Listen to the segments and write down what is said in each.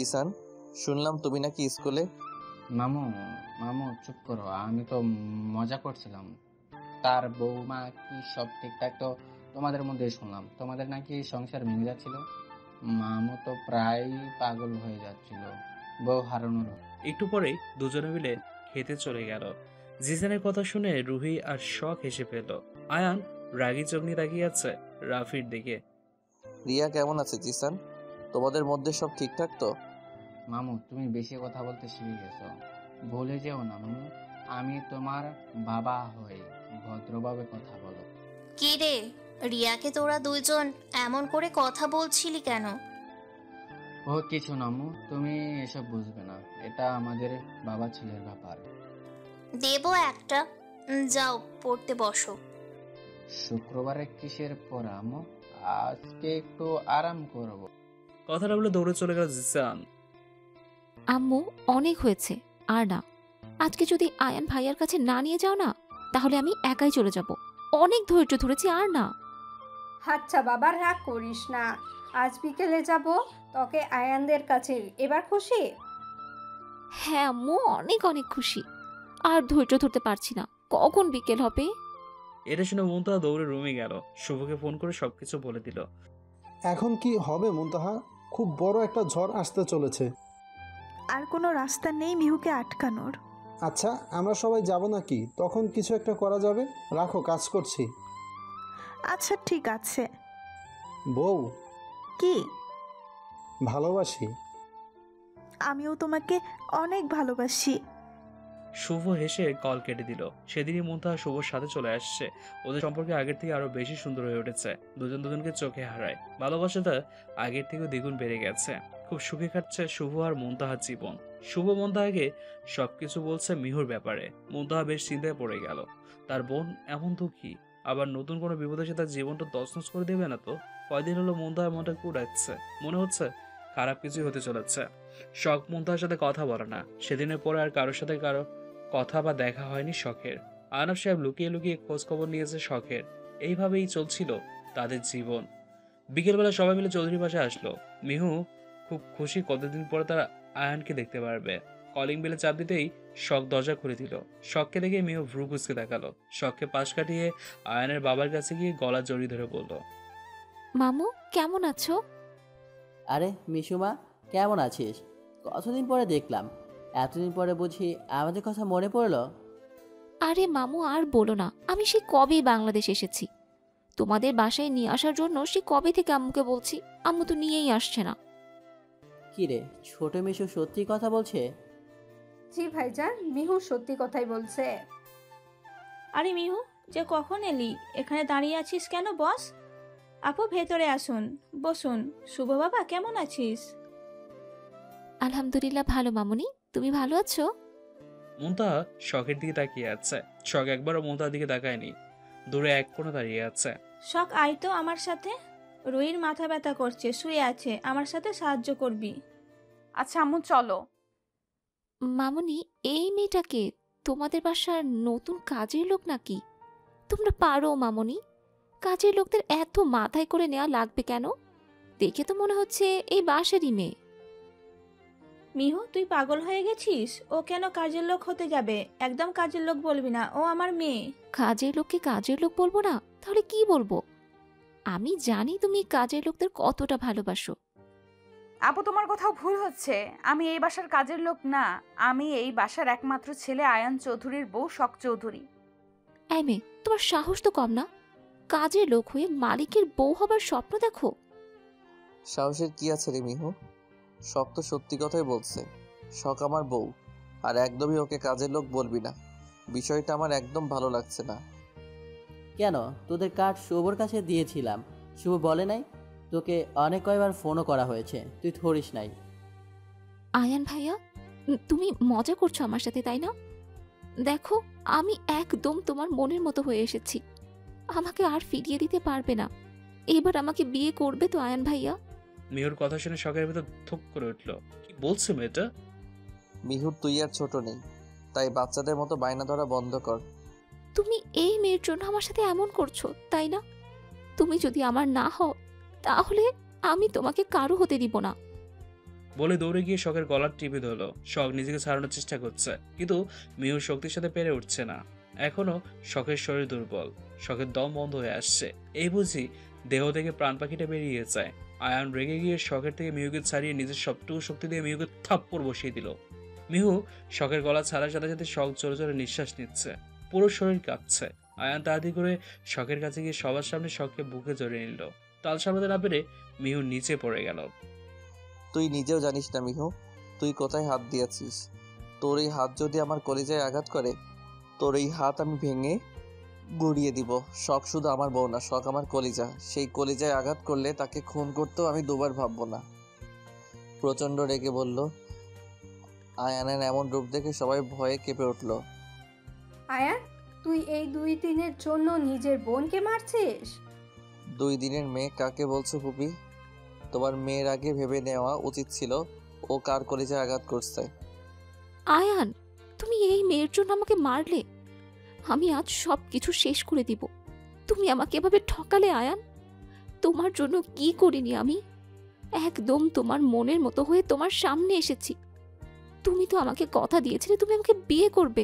জিসান, শুনলাম তুমি নাকি স্কুলে? মামু মামু চুপ করো, আমি তো মজা করছিলাম। তার বৌমা কি সব ঠিকঠাক তো তোমাদের মধ্যে শুনলাম তোমাদের নাকি সংসার ভেঙে যাচ্ছিল। মামু তো প্রায় পাগল হয়ে যাচ্ছিল বউ হারানোর। একটু পরেই দুজনে মিলে খেতে চলে গেল। জিসানের কথা শুনে রুহি আর শখ হেসে ফেল। আয়ান রাগী চোখ নিয়ে তাকিয়ে আছে রাফির দিকে। রিয়া কেমন আছে জিসান? তোমাদের মধ্যে সব ঠিকঠাক তো? মামু তুমি বেশি কথা বলতে শিখে গেছো, ভুলে যেও না মামু, আমি তোমার বাবা হই, ভদ্রভাবে কথা বলো। কি রে, রিয়াকে তোরা দুইজন এমন করে কথা বলছিলি কেন? ও কিছু না আম্মু, তুমি এসব বুঝবে না, এটা আমাদের বাবা ছেলের ব্যাপার। দেবো একটা। যাও পড়তে বসো। শুক্রবারে কিসের পড়া আম্মু? আজকে একটু আরাম করব। কথাটা বলে দৌড়ে চলে গেল জিসান। আম্মু অনেক হয়েছে, আর না। আজকে যদি আয়ান ভাইয়ার কাছে না নিয়ে যাও না, তাহলে আমি একাই চলে যাব। অনেক ধৈর্য ধরেছি, আর না। আচ্ছা বাবা, রাগ করিস না, আজ বিকেলে যাব তোকে আয়ানদের কাছে। এবার খুশি? হ্যাঁ আম্মু, অনেক অনেক খুশি। আর ধৈর্য ধরতে পারছি না, কখন বিকেল হবে। এটা শুনে মুনতাহা দৌড়ে রুমে গেল, শুভকে ফোন করে সবকিছু বলে দিল। এখন কি হবে মুনতাহা? খুব বড় একটা ঝড় আসতে চলেছে। আর কোনো রাস্তা নেই মিহুকে আটকানোর। আচ্ছা, আমরা সবাই যাব নাকি? তখন কিছু একটা করা যাবে। রাখো, কাজ করছি। আচ্ছা ঠিক আছে। বউ, কি? ভালোবাসি। আমিও তোমাকে অনেক ভালোবাসি। শুভ হেসে কল কেটে দিল। সেদিনই মুনতাহা শুভর সাথে চলে আসছে। ওদের সম্পর্কে আগের থেকে আরো বেশি সুন্দর হয়ে উঠেছে। দুজন দুজনকে চোখে হারায়, ভালোবাসাটা আগের থেকেও দ্বিগুণ বেড়ে গেছে। খুব সুখে কাটছে শুভ আর মুনতাহার জীবন। শুভ মুনতাহাকে সবকিছু বলছে মিহুর ব্যাপারে। মুনতাহা বেশ চিন্তায় পড়ে গেল। তার বোন এমন দুঃখী, আবার নতুন কোনো বিপদ এসে তার জীবনটা তছনছ করে দেবে না তো? কয়দিন হলো মুনতাহার মনটা কুড়াচ্ছে, মনে হচ্ছে খারাপ কিছুই হতে চলেছে। শখ মুনতাহার সাথে কথা বলে না। সেদিনের পরে আর কারোর সাথে কারো কথা বা দেখা হয়নি শখের। আয়নাব সাহেব লুকিয়ে লুকিয়ে খোঁজ খবর নিয়েছে শখের। এইভাবেই চলছিল তাদের জীবন। বিকেলবেলা সবাই মিলে চৌধুরী বাসায় আসলো। মিহু খুব খুশি, কতদিন পরে তারা আয়ানকে দেখতে পারবে। কলিং বেলে চাপ দিতেই শখ দরজা খুলে দিল। শখকে দেখে মিহু ভ্রু কুঁচকে দেখালো। শখকে পাশ কাটিয়ে আয়ানের বাবার কাছে গিয়ে গলা জড়িয়ে ধরে বলল, মামু কেমন আছো? আরে মিশুমা, কেমন আছিস? কতদিন পরে দেখলাম। এতদিন পরে বুঝি আমাদের কথা মনে পড়লো? আরে মামু আর বলো না, আমি সেই কবেই বাংলাদেশ এসেছি। তোমাদের বাসায় নিয়ে আসার জন্য সে কবে থেকে আম্মুকে বলছি, আম্মু তো নিয়েই আসছে না। কি রে, ছোট মিশু সত্যি কথা বলছে? জি ভাইজান, মিহু সত্যি কথাই বলছে। আরে মিহু, যে কখন এলি? এখানে দাঁড়িয়ে আছিস কেন? বস। আপু ভেতরে আসুন, বসুন। শুভ বাবা কেমন আছিস? আলহামদুলিল্লাহ ভালো মামুনি, তুমি ভালো আছো? মুনতাহা শখের দিকে তাকিয়ে আছে। শখ একবারও মুনতাহার দিকে তাকায়নি, দূরে এক কোণে দাঁড়িয়ে আছে। শখ, আয় তো আমার সাথে। রুহির মাথা ব্যথা করছে, শুয়ে আছে, আমার সাথে সাহায্য করবি? আচ্ছা আম্মু চলো। মামুনি, এই মেয়েটাকে তোমাদের বাসার নতুন কাজের লোক নাকি? তোমরা পারো মামুনি, কাজের লোকদের এত মাথায় করে নেওয়া লাগবে কেন? দেখে তো মনে হচ্ছে এই বাসারই মেয়ে। মিহু, তুই পাগল হয়ে গেছিস? ও কেন কাজের লোক হতে যাবে? একদম কাজের লোক বলবি না, ও আমার মেয়ে। কাজের লোককে কাজের লোক বলবো না? তাহলে কি বলবো? আমি জানি তুমি কাজের লোকদের কতটা ভালোবাসো। আপু তোমার কোথাও ভুল হচ্ছে, আমি এই বাসার কাজের লোক না। আমি এই বাসার একমাত্র ছেলে আয়ান চৌধুরীর বউ শখ চৌধুরী। এই মেয়ে, তোমার সাহস তো কম না? কাজের লোক হয়ে মালিকের বউ হবার স্বপ্ন দেখো? সাহসের কি আছে রে মিহু? সব তো সত্যি কথাই বলছে। শখ আমার বউ, আর একদমই ওকে কাজের লোক বলবি না। বিষয়টা আমার একদম ভালো লাগছে না। কেন, তোদের কার্ড শুভর কাছে দিয়েছিলাম, শুভ বলে নাই? তোকে অনেক কয়বার ফোনও করা হয়েছে, তুই ধরিস নাই। আয়ান ভাইয়া, তুমি মজা করছো আমার সাথে, তাই না? দেখো, আমি একদম তোমার মনের মতো হয়ে এসেছি। আমাকে আর ফিরিয়ে দিতে পারবে না। এবার আমাকে বিয়ে করবে তো আয়ান ভাইয়া? মিহুর কথা শুনে শখের ভিতর থুক করে উঠল। কি বলছে মেয়েটা? মিহুর তুই আর ছোট নেই, তাই বাচ্চাদের মতো বায়না ধরা বন্ধ কর। তুমি এই মেয়ের জন্য আমার সাথে এমন করছো, তাই না? তুমি যদি আমার না হও, তাহলে আমি তোমাকে কারো হতে দিব না। বলে দৌড়ে গিয়ে শখের গলার টিপে ধরলো। শখ নিজেকে ছাড়ানোর চেষ্টা করছে, কিন্তু মিহুর শক্তির সাথে পেরে উঠছে না। এখনো শখের শরীর দুর্বল, শখের দম বন্ধ হয়ে আসছে। এই বুঝি দেহ থেকে প্রাণ পাখিটা বেরিয়ে যায়। আয়ান রেগে গিয়ে শখের থেকে মিহুকে ছাড়িয়ে নিজের সবটুকু শক্তি দিয়ে মিহুকে থাপ্পড় বসিয়ে দিল। মিহু শখের গলা ছাড়ার সাথে সাথে শখ জোরে জোরে নিঃশ্বাস নিচ্ছে, পুরো শরীর কাঁপছে। আয়ান তাড়াতাড়ি করে শখের কাছে গিয়ে সবার সামনে শখকে বুকে জড়িয়ে নিল। তাল সামলাতে না পেরে মিহু নিচে পড়ে গেল। তুই নিজেও জানিস না মিহু, তুই কোথায় হাত দিয়েছিস। তোর এই হাত যদি আমার কলিজায় আঘাত করে, তোর এই হাত আমি ভেঙে গুড়িয়ে দিব। শখ শুধু আমার বউ না, শখ আমার কলিজা। সেই কলিজায় আঘাত করলে তাকে খুন করতেও আমি দুবার ভাববো না। প্রচণ্ড রেগে বলল। আয়ানের এমন রূপ দেখে সবাই ভয়ে কেঁপে উঠল। আয়ান, তুই এই 2 দিনের জন্য নিজের বোনকে মারছিস? 2 দিনের মেয়ে কাকে বলছো ফুপি? তোমার মেয়ের আগে ভেবে নেওয়া উচিত ছিল ও কার কলিজায় আঘাত করছে। আয়ান, তুমি এই মেয়ের জন্য আমাকে মারলে? আমি আজ সব কিছু শেষ করে দিব। তুমি আমাকে এভাবে ঠকালে আয়ান। তোমার জন্য কি করিনি আমি? একদম তোমার মনের মতো হয়ে তোমার সামনে এসেছি। তুমি তো আমাকে কথা দিয়েছিলে তুমি আমাকে বিয়ে করবে।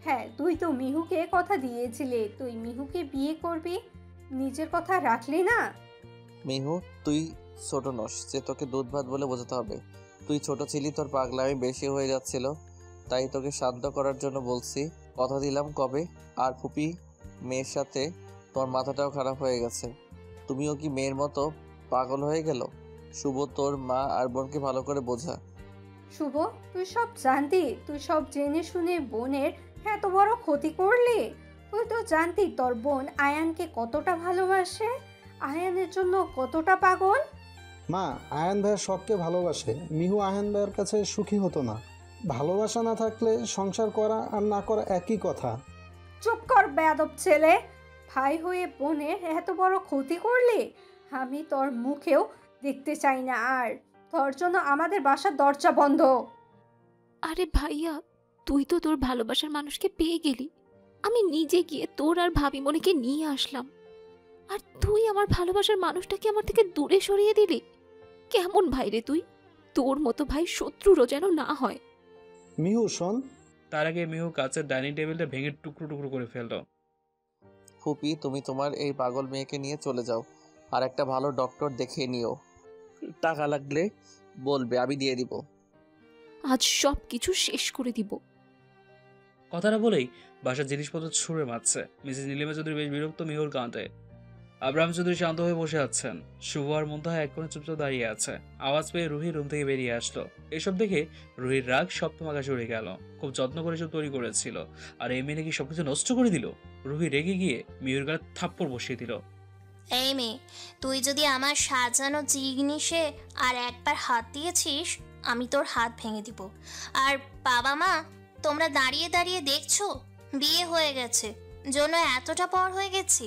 হ্যাঁ, তুই তো মিহুকে কথা দিয়েছিলে তুই মিহুকে বিয়ে করবি, নিজের কথা রাখলি না। মিহু, তুই ছোট নস যে তোকে দুধ ভাত বলে বোঝাতে হবে। তুই ছোট ছিলি, তোর পাগলামি বেশি হয়ে যাচ্ছিল, তাই তোকে শান্ত করার জন্য বলছি। কথা দিলাম কবে। আর ফুপি, মেয়ের সাথে তোর মাথাটাও খারাপ হয়ে গেছে। তুমিও কি মেয়ের মতো পাগল হয়ে গেল? শুভ, তোর মা আর বোনকে ভালো করে বোঝা। শুভ, তুই সব জানতি, তুই সব জেনে শুনে বোনের এত বড় ক্ষতি করলি। তুই তো জানতি তোর বোন আয়ানকে কতটা ভালোবাসে, আয়ানের জন্য কতটা পাগল। মা, আয়ান ভাইয়ের শখকে ভালোবাসে। মিহু আয়ান ভাইয়ের কাছে সুখী হতো না। ভালোবাসা না থাকলে সংসার করা আর না করা একই কথা। চুপ কর বেয়াদব ছেলে। ভাই হয়ে বোনের এত বড় ক্ষতি করলি, আমি তোর মুখেও দেখতে চাই না আর। তোর জন্য আমাদের বাসার দরজা বন্ধ। আরে ভাইয়া, তুই তো তোর ভালোবাসার মানুষকে পেয়ে গেলি। আমি নিজে গিয়ে তোর আর ভাবি মনিকে নিয়ে আসলাম, আর তুই আমার ভালোবাসার মানুষটাকে আমার থেকে দূরে সরিয়ে দিলি। কেমন ভাই রে তুই? তোর মতো ভাই শত্রুরও যেন না হয়। মিহু শোন। তার আগে মিহু কাছের ডাইনিং টেবিলটা ভেঙে টুকরো টুকরো করে ফেলল। ফুপি, তুমি তোমার এই পাগল মেয়েকে নিয়ে চলে যাও, আর একটা ভালো ডক্টর দেখিয়ে নিও। টাকা লাগলে বলবে, আমি দিয়ে দিব। আজ সব কিছু শেষ করে দিব। কথাটা বলেই বাসার জিনিসপত্র ছুঁড়ে মারছে। মিসেস নীলিমা চৌধুরী বেশ বিরক্ত মিহুর কাঁদে। আব্রাহাম চৌধুরী শান্ত হয়ে বসে আছেন। শুভ আর মুনতাহা এক কোণে চুপচাপ দাঁড়িয়ে আছে। আওয়াজ পেয়ে রুহি রুম থেকে বেরিয়ে আসলো। এসব দেখে রুহির রাগ সপ্তম আকাশে উড়ে গেল। খুব যত্ন করে সব তৈরি করেছিল, আর এই মেয়ে নাকি সবকিছু নষ্ট করে দিল। রুহি রেগে গিয়ে মিহুর গায়ে থাপ্পড় বসিয়ে দিল। এই মেয়ে, তুই যদি আমার সাজানো জিনিসে আর একবার হাত দিয়েছিস, আমি তোর হাত ভেঙে দিব। আর বাবা মা, তোমরা দাঁড়িয়ে দাঁড়িয়ে দেখছো বিয়ে হয়ে গেছে জন্য এতটা পর হয়ে গেছি।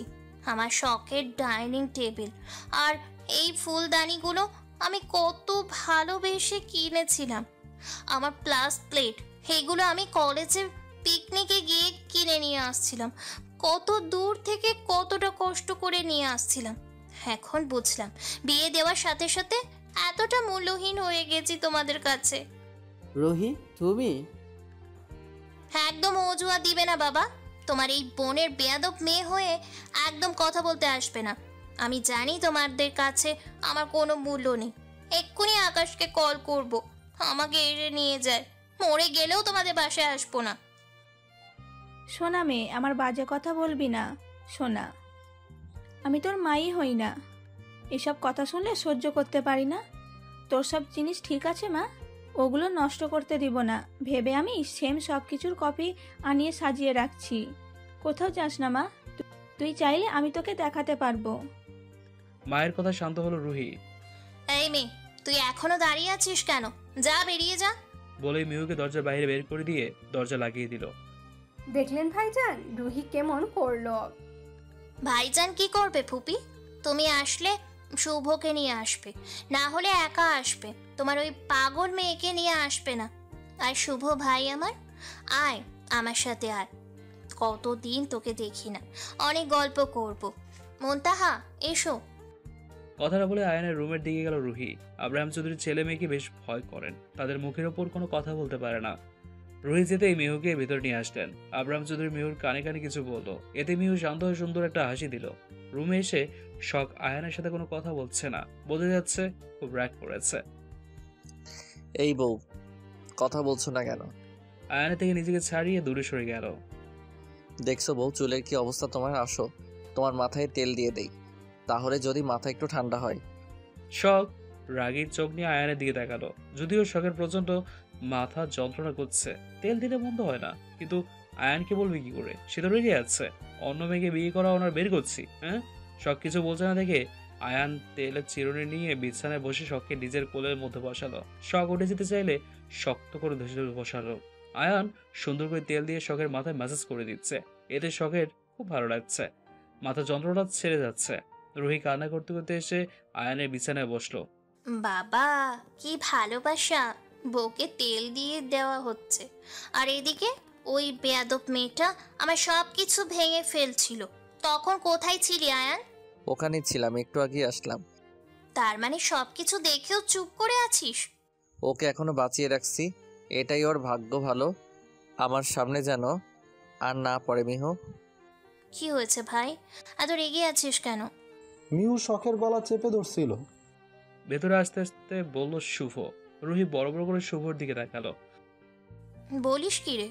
আমার শখের ডাইনিং টেবিল আর এই ফুলদানিগুলো আমি কত ভালোবেসে কিনেছিলাম। আমার প্লাস প্লেট, এগুলো আমি কলেজের পিকনিকে গিয়ে কিনে নিয়ে আসছিলাম। কত দূর থেকে কতটা কষ্ট করে নিয়ে আসছিলাম। এখন বুঝলাম বিয়ে দেওয়ার সাথে সাথে এতটা মূল্যহীন হয়ে গেছি তোমাদের কাছে। রুহি, তুমি? একদম অজুহাত দিবে না বাবা। তোমার এই বোনের বেয়াদব মেয়ে হয়ে একদম কথা বলতে আসবে না। আমি জানি তোমাদের কাছে আমার কোনো মূল্য নেই। এক্ষুনি আকাশকে কল করব, আমাকে এড়ে নিয়ে যায়। মরে গেলেও তোমাদের বাসায় আসবো না। শোনা মেয়ে, আমার বাজে কথা বলবি না। শোনা, আমি তোর মাই হই না। এসব কথা শুনলে সহ্য করতে পারি না। তোর সব জিনিস ঠিক আছে মা, ওগুলো নষ্ট করতে দিব না ভেবে আমি সেম সব কিছুর কপি আনিয়ে সাজিয়ে রাখছি। কোথাও যাস না মা, তুই চাইলে আমি তোকে দেখাতে পারবো। মায়ের কথা শান্ত হলো রুহি। এই মেয়ে, তুই এখনো দাঁড়িয়ে আছিস কেন? যা, বেরিয়ে যা। বলে মিহুকে দরজার বাইরে বের করে দিয়ে দরজা লাগিয়ে দিল। দেখলেন ভাইজান, রুহি কেমন করলো? ভাইজান কি করবে ফুপি? তুমি আসলে শুভকে নিয়ে আসবে, না হলে একা আসবে। তোমার ওই পাগল মেয়েকে নিয়ে আসবে না। আর শুভ ভাই আমার, আয় আমার সাথে আয়। কতদিন তোকে দেখি না, অনেক গল্প করব। মুনতাহা, এসো। কথাটা বলে আয়ানের রুমের দিকে গেল রুহি। আব্রাহাম চৌধুরীর ছেলে মেয়েকে বেশ ভয় করেন, তাদের মুখের ওপর কোনো কথা বলতে পারে না। রুহি যেতেই মিহুকে ভেতর নিয়ে আসলেন। আব্রাহাম চৌধুরী মিহুর কানে কানে কিছু বললো, এতে মিহু শান্ত হয়ে সুন্দর একটা হাসি দিল। রুমে এসে শখ আয়ানের সাথে কোনো কথা বলছে না, বোঝা যাচ্ছে খুব রাগ করেছে। এই বউ, কথা বলছো না কেন? আয়ানের থেকে নিজেকে ছাড়িয়ে দূরে সরে গেল। দেখছো বউ, চুলের কি অবস্থা তোমার? আসো তোমার মাথায় তেল দিয়ে দেই, তাহলে যদি মাথা একটু ঠান্ডা হয়। শখ রাগীর চোখ নিয়ে আয়ানের দিকে তাকালো। যদিও শখের প্রচন্ড মাথা যন্ত্রণা করছে, তেল দিলে বন্ধ হয় না, কিন্তু আয়ানকে বলবে কি করে? সে তো রেগে যাচ্ছে, অন্য মেয়েকে বিয়ে করা ওনার বের করছি। হ্যাঁ, শখ কিছু বলছে না দেখে আয়ান তেলের চিরুনি নিয়ে বিছানায় বসে শখকে নিজের কোলের মধ্যে বসালো। শখ উঠে যেতে চাইলে শক্ত করে ধরে ধরে বসালো। আয়ান সুন্দর করে তেল দিয়ে শখের মাথায় ম্যাসাজ করে দিচ্ছে, এতে শখের খুব ভালো লাগছে, মাথা যন্ত্রণা ছেড়ে যাচ্ছে। রুহি কান্না করতে করতে এসে আয়ানের বিছানায় বসলো। বাবা, কি ভালোবাসা! বউকে তেল দিয়ে দেওয়া হচ্ছে, আর এদিকে ওই বেয়াদব মেয়েটা আমার সব কিছু ভেঙে ফেলছিল। তখন কোথায় ছিলি আয়ান? ওখানে ছিলাম, একটু আগে আসলাম। তার মানে সব কিছু দেখেও চুপ করে আছিস? ওকে এখনো বাঁচিয়ে রাখছি, এটাই ওর ভাগ্য ভালো। আমার সামনে যেন আর না পড়ে। মিহু, কি হয়েছে ভাই, এত রেগে আছিস কেন? মিহু শখের গলা চেপে ধরছিল। ভেতরে আস্তে আস্তে বলল শুভ। রুহি বড় বড় করে শুভর দিকে তাকালো। বলিস কি রে?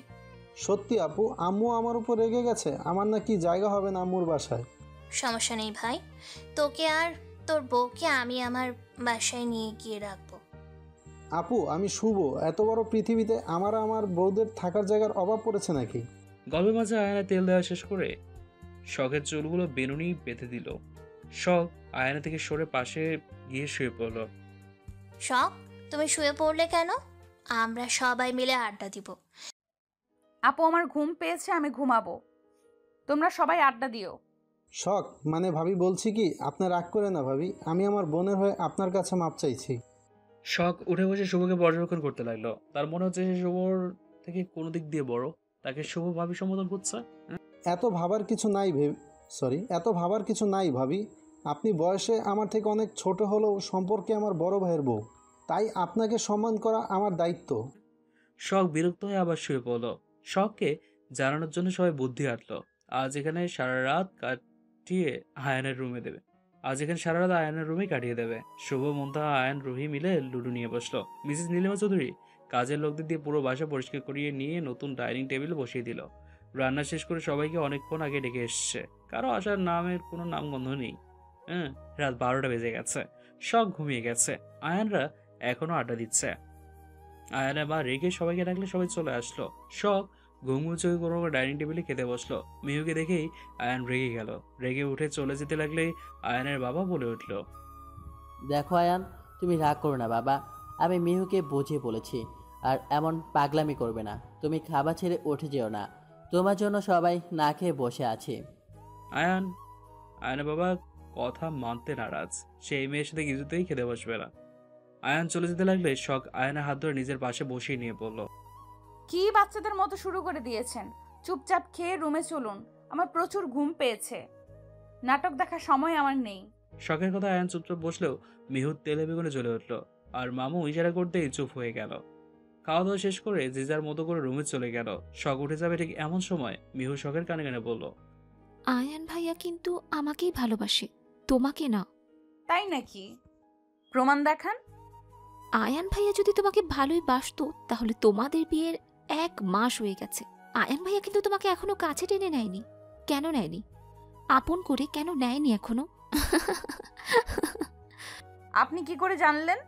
সত্যি আপু, আম্মু আমার উপর রেগে গেছে। আমার নাকি জায়গা হবে না আম্মুর বাসায়। সমস্যা নেই ভাই, তোকে আর তোর বউকে আমি আমার বাসায় নিয়ে গিয়ে রাখবো। আপু, আমি শুভ, এত বড় পৃথিবীতে আমার বউদের থাকার জায়গার অভাব পড়েছে নাকি? গল্পের মাঝে আয়না তেল দেওয়া শেষ করে শখের চুলগুলো বেনুনি বেঁধে দিল। শখ আয়না থেকে সরে পাশে গিয়ে শুয়ে পড়ল। শখ, তুমি শুয়ে পড়লে কেন? আমরা সবাই মিলে আড্ডা দিব। আপু, আমার ঘুম পেয়েছে, আমি ঘুমাবো, তোমরা সবাই আড্ডা দিও। শখ, মানে ভাবি বলছি কি, আপনার রাগ করে না ভাবি, আমি আমার বোনের হয়ে আপনার কাছে মাপ চাইছি। শখ উঠে বসে শুভকে পর্যবেক্ষণ করতে লাগলো। তার মনে হচ্ছে সে শুভর থেকে কোনো দিক দিয়ে বড়, তাকে শুভ ভাবি সম্বোধন করছে। এত ভাবার কিছু নাই ভাবি। আপনি বয়সে আমার থেকে অনেক ছোট হলেও সম্পর্কে আমার বড় ভাইয়ের বউ, তাই আপনাকে সম্মান করা আমার দায়িত্ব। শখ বিরক্ত হয়ে আবার শুয়ে পড়ল। শখকে জানানোর জন্য সবাই বুদ্ধি আটলো। আজ এখানে সারা রাত আয়নের রুমে কাটিয়ে দেবে। শুভ, মুনতাহা, আয়ন, রুহি মিলে লুডো নিয়ে বসলো। মিসেস নীলিমা চৌধুরী কাজের লোকদের দিয়ে পুরো বাসা পরিষ্কার করিয়ে নিয়ে নতুন ডাইনিং টেবিল বসিয়ে দিল। রান্না শেষ করে সবাইকে অনেকক্ষণ আগে ডেকে এসছে, কারো আসার নামের কোনো নামগন্ধ নেই। রাত 12টা বেজে গেছে। শখ ঘুমিয়ে গেছে, আয়ানরা এখনো আড্ডা দিচ্ছে। আয়ানের মা রেগে সবাইকে ডাকলে সবাই চলে আসলো। শখ ঘুমঘুচে কোনো ডাইনিং টেবিলে খেতে বসলো। মিহুকে দেখেই আয়ান রেগে গেল। রেগে উঠে চলে যেতে লাগলেই আয়ানের বাবা বলে উঠল, দেখো আয়ান, তুমি রাগ করো না বাবা, আমি মিহুকে বুঝিয়ে বলেছি, আর এমন পাগলামি করবে না। তুমি খাবার ছেড়ে উঠে যেও না, তোমার জন্য সবাই না খেয়ে বসে আছে। আয়ানের বাবা কথা মানতে নারাজ, সেই মেয়ের সাথে কিছুতেই খেতে বসবে না। আয়ান চলে যেতে লাগলে শখ আয়ানের হাত ধরে নিজের পাশে বসিয়ে নিয়ে বলল, কি বাচ্চাদের মতো শুরু করে দিয়েছেন? চুপচাপ খেয়ে রুমে চলুন, আমার প্রচুর ঘুম পেয়েছে, নাটক দেখার সময় আমার নেই। শখের কথা আয়ান চুপচাপ বসলেও মিহুর তেলে বেগুনে জ্বলে উঠল, আর মামু ইশারা করতেই চুপ হয়ে গেল। খাওয়া দাওয়া শেষ করে যে যার মতো করে রুমে চলে গেল। শখ উঠে যাবে ঠিক এমন সময় মিহু শখের কানে কানে বলল, আয়ান ভাইয়া কিন্তু আমাকেই ভালোবাসে, তোমাকে না। তাই নাকি? প্রমাণ দেখান। আয়ান ভাইয়া যদি তোমাকে ভালোই বাসতো তাহলে তোমাদের বিয়ের 1 মাস হয়ে গেছে। আয়ান ভাইয়া কিন্তু তোমাকে এখনো কাছে টেনে নেয়নি। কেন নেয়নি? আপন করে কেন নেয়নি এখনো? আপনি কি করে জানলেন?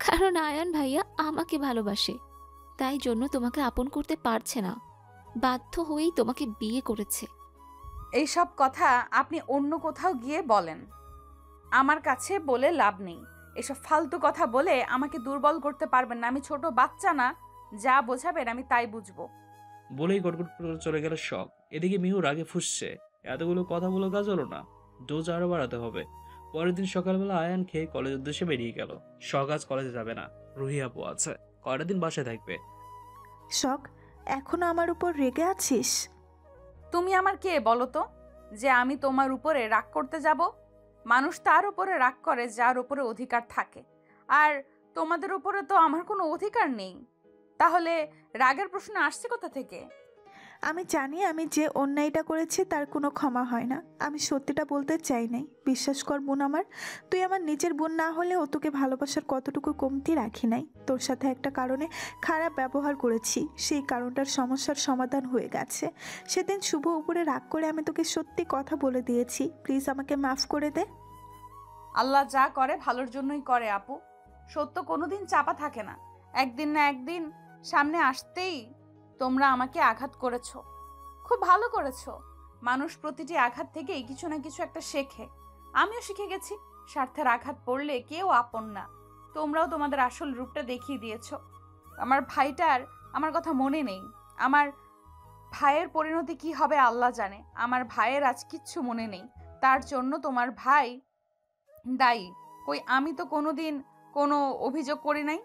কারণ আয়ান ভাইয়া আমাকে ভালোবাসে, তাই জন্য তোমাকে আপন করতে পারছে না, বাধ্য হয়েই তোমাকে বিয়ে করেছে। এইসব কথা আপনি অন্য কোথাও গিয়ে বলেন, আমার কাছে বলে লাভ নেই। এসব ফালতু কথা বলে আমাকে দুর্বল করতে পারবেন না। আমি ছোট বাচ্চা না, যা বোঝাবেন আমি তাই বুঝবো। বলেই গটগট করে চলে গেল শখ। এদিকে মিহু রাগে ফুসছে, এতগুলো কথা বলে কাজ হলো না, ডোজ আরো বাড়াতে হবে। পরের দিন সকালবেলা আয়ান খেয়ে কলেজের উদ্দেশ্যে বেরিয়ে গেল। শখ আজ কলেজে যাবে না, রুহি আপু আছে, কয়টা দিন বাসায় থাকবে। শখ, এখনো আমার উপর রেগে আছিস? তুমি আমার কে বলো তো, যে আমি তোমার উপরে রাগ করতে যাব? মানুষ তার উপরে রাগ করে যার উপরে অধিকার থাকে, আর তোমাদের উপরে তো আমার কোনো অধিকার নেই। তাহলে রাগের প্রশ্ন আসছে কোথা থেকে? আমি জানি আমি যে অন্যায়টা করেছি তার কোনো ক্ষমা হয় না। আমি সত্যিটা বলতে চাই নাই। বিশ্বাস কর বোন আমার, তুই আমার নিজের বোন না হলেও তোকে ভালোবাসার কতটুকু কমতি রাখি নাই। তোর সাথে একটা কারণে খারাপ ব্যবহার করেছি, সেই কারণটার সমস্যার সমাধান হয়ে গেছে। সেদিন শুভ উপরে রাগ করে আমি তোকে সত্যি কথা বলে দিয়েছি, প্লিজ আমাকে মাফ করে দে। আল্লাহ যা করে ভালোর জন্যই করে আপু। সত্য কোনোদিন চাপা থাকে না, একদিন না একদিন সামনে আসতেই। তোমরা আমাকে আঘাত করেছো, খুব ভালো করেছো। মানুষ প্রতিটি আঘাত থেকেই কিছু না কিছু একটা শেখে। আমিও শিখে গেছি, স্বার্থের আঘাত পড়লে কেউ আপন না। তোমরাও তোমাদের আসল রূপটা দেখিয়ে দিয়েছো। আমার ভাইটার আমার কথা মনে নেই। আমার ভাইয়ের পরিণতি কি হবে আল্লাহ জানে। আমার ভাইয়ের আজ কিচ্ছু মনে নেই, তার জন্য তোমার ভাই দায়ী। কই আমি তো কোনোদিন কোনো অভিযোগ করি নাই।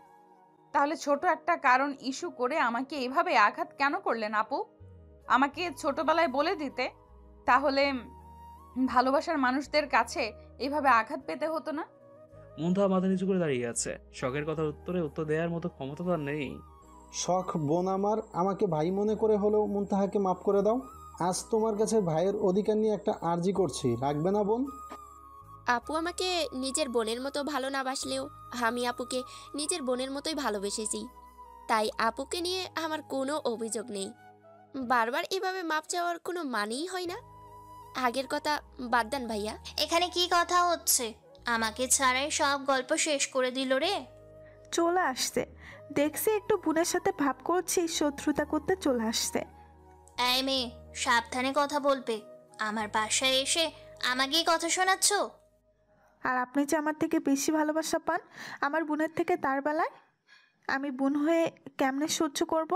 তাহলে ছোট একটা কারণ ইস্যু করে আমাকে এইভাবে আঘাত কেন করলেন আপু? আমাকে ছোটবেলায় বলে দিতে, তাহলে ভালোবাসার মানুষদের কাছে এইভাবে আঘাত পেতে হতো না। মুন্তাহা মাথা নিচু করে দাঁড়িয়ে আছে। শখের কথার উত্তরে উত্তর দেওয়ার মতো ক্ষমতা তার নেই। শখ বোন আমার, আমাকে ভাই মনে করে হলেও মুনতাহাকে মাফ করে দাও। আজ তোমার কাছে ভাইয়ের অধিকার নিয়ে একটা আর্জি করছি, রাখবে না বোন? আপু আমাকে নিজের বোনের মতো ভালো না বাসলেও আমি আপুকে নিজের বোনের মতোই ভালোবেসেছি, তাই আপুকে নিয়ে আমার কোনো অভিযোগ নেই। বারবার এভাবে মাপ চাওয়ার কোনো মানেই হয় না। আগের কথা বাদ দেন ভাইয়া। এখানে কি কথা হচ্ছে? আমাকে ছাড়াই সব গল্প শেষ করে দিল রে। চলে আসছে, দেখছি একটু বোনের সাথে ভাব করছি, শত্রুতা করতে চলে আসছে। এই মেয়ে, সাবধানে কথা বলবে। আমার বাসায় এসে আমাকেই কথা শোনাচ্ছ? আর আপনি যে আমার থেকে বেশি ভালোবাসা পান আমার বোনের থেকে, তার বেলায় আমি বোন হয়ে কেমনে সহ্য করব?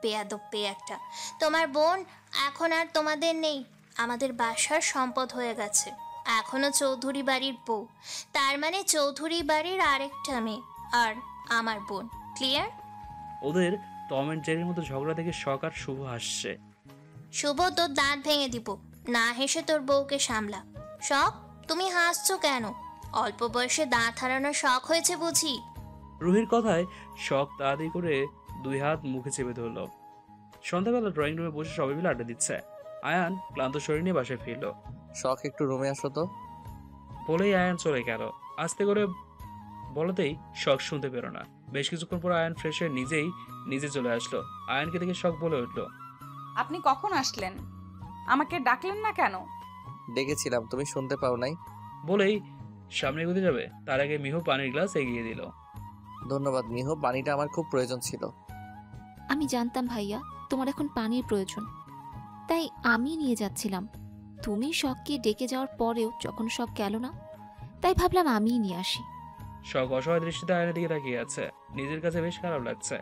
বেয়াদব পেয়ে একটা। তোমার বোন এখন আর তোমাদের নেই, আমাদের বাসার সম্পদ হয়ে গেছে। এখনো চৌধুরী বাড়ির বউ, তার মানে চৌধুরী বাড়ির আরেকটা মেয়ে আর আমার বোন। ক্লিয়ার? ওদের টম অ্যান্ড জেরির মতো ঝগড়া দেখে শখ আর শুভ হাসছে। শুভ, তোর দাঁত ভেঙে দিব। না হেসে তোর বউকে সামলা। শখ, তুমি হাসছো কেন? অল্প বয়সে দাঁত হারানোর শখ হয়েছে বুঝি? রুহির কথায় শখ তাড়াতাড়ি করে দুই হাত মুখে চেপে ধরল। সন্ধ্যাবেলা ড্রয়িং রুমে বসে সবাই মিলে আড্ডা দিচ্ছে। আয়ান ক্লান্ত শরীর নিয়ে বাসায় ফিরল। শখ, একটু রুমে আসো তো। বলেই আয়ান চলে গেল। আস্তে করে বলতেই শখ শুনতে পেল না। বেশ কিছুক্ষণ পর আয়ান ফ্রেশ হয়ে নিজে চলে আসলো। আয়ানকে দেখে শখ বলে উঠলো, আপনি কখন আসলেন? আমাকে ডাকলেন না কেন? ডেকেছিলাম, তুমি শুনতে পাও নাই। বলেই সামনে এগোতে যাবে, তার আগে মিহু পানির গ্লাস এগিয়ে দিল। ধন্যবাদ মিহু, পানিটা আমার খুব প্রয়োজন ছিল। আমি জানতাম ভাইয়া তোমার এখন পানির প্রয়োজন, তাই আমি নিয়ে যাচ্ছিলাম। তুমি শখকে ডেকে যাওয়ার পরেও যখন শখ গেল না, তাই ভাবলাম আমিই নিয়ে আসি। শখ অসহায় দৃষ্টিতে আয়নের দিকে তাকিয়ে আছে। নিজের কাছে বেশ খারাপ লাগছে।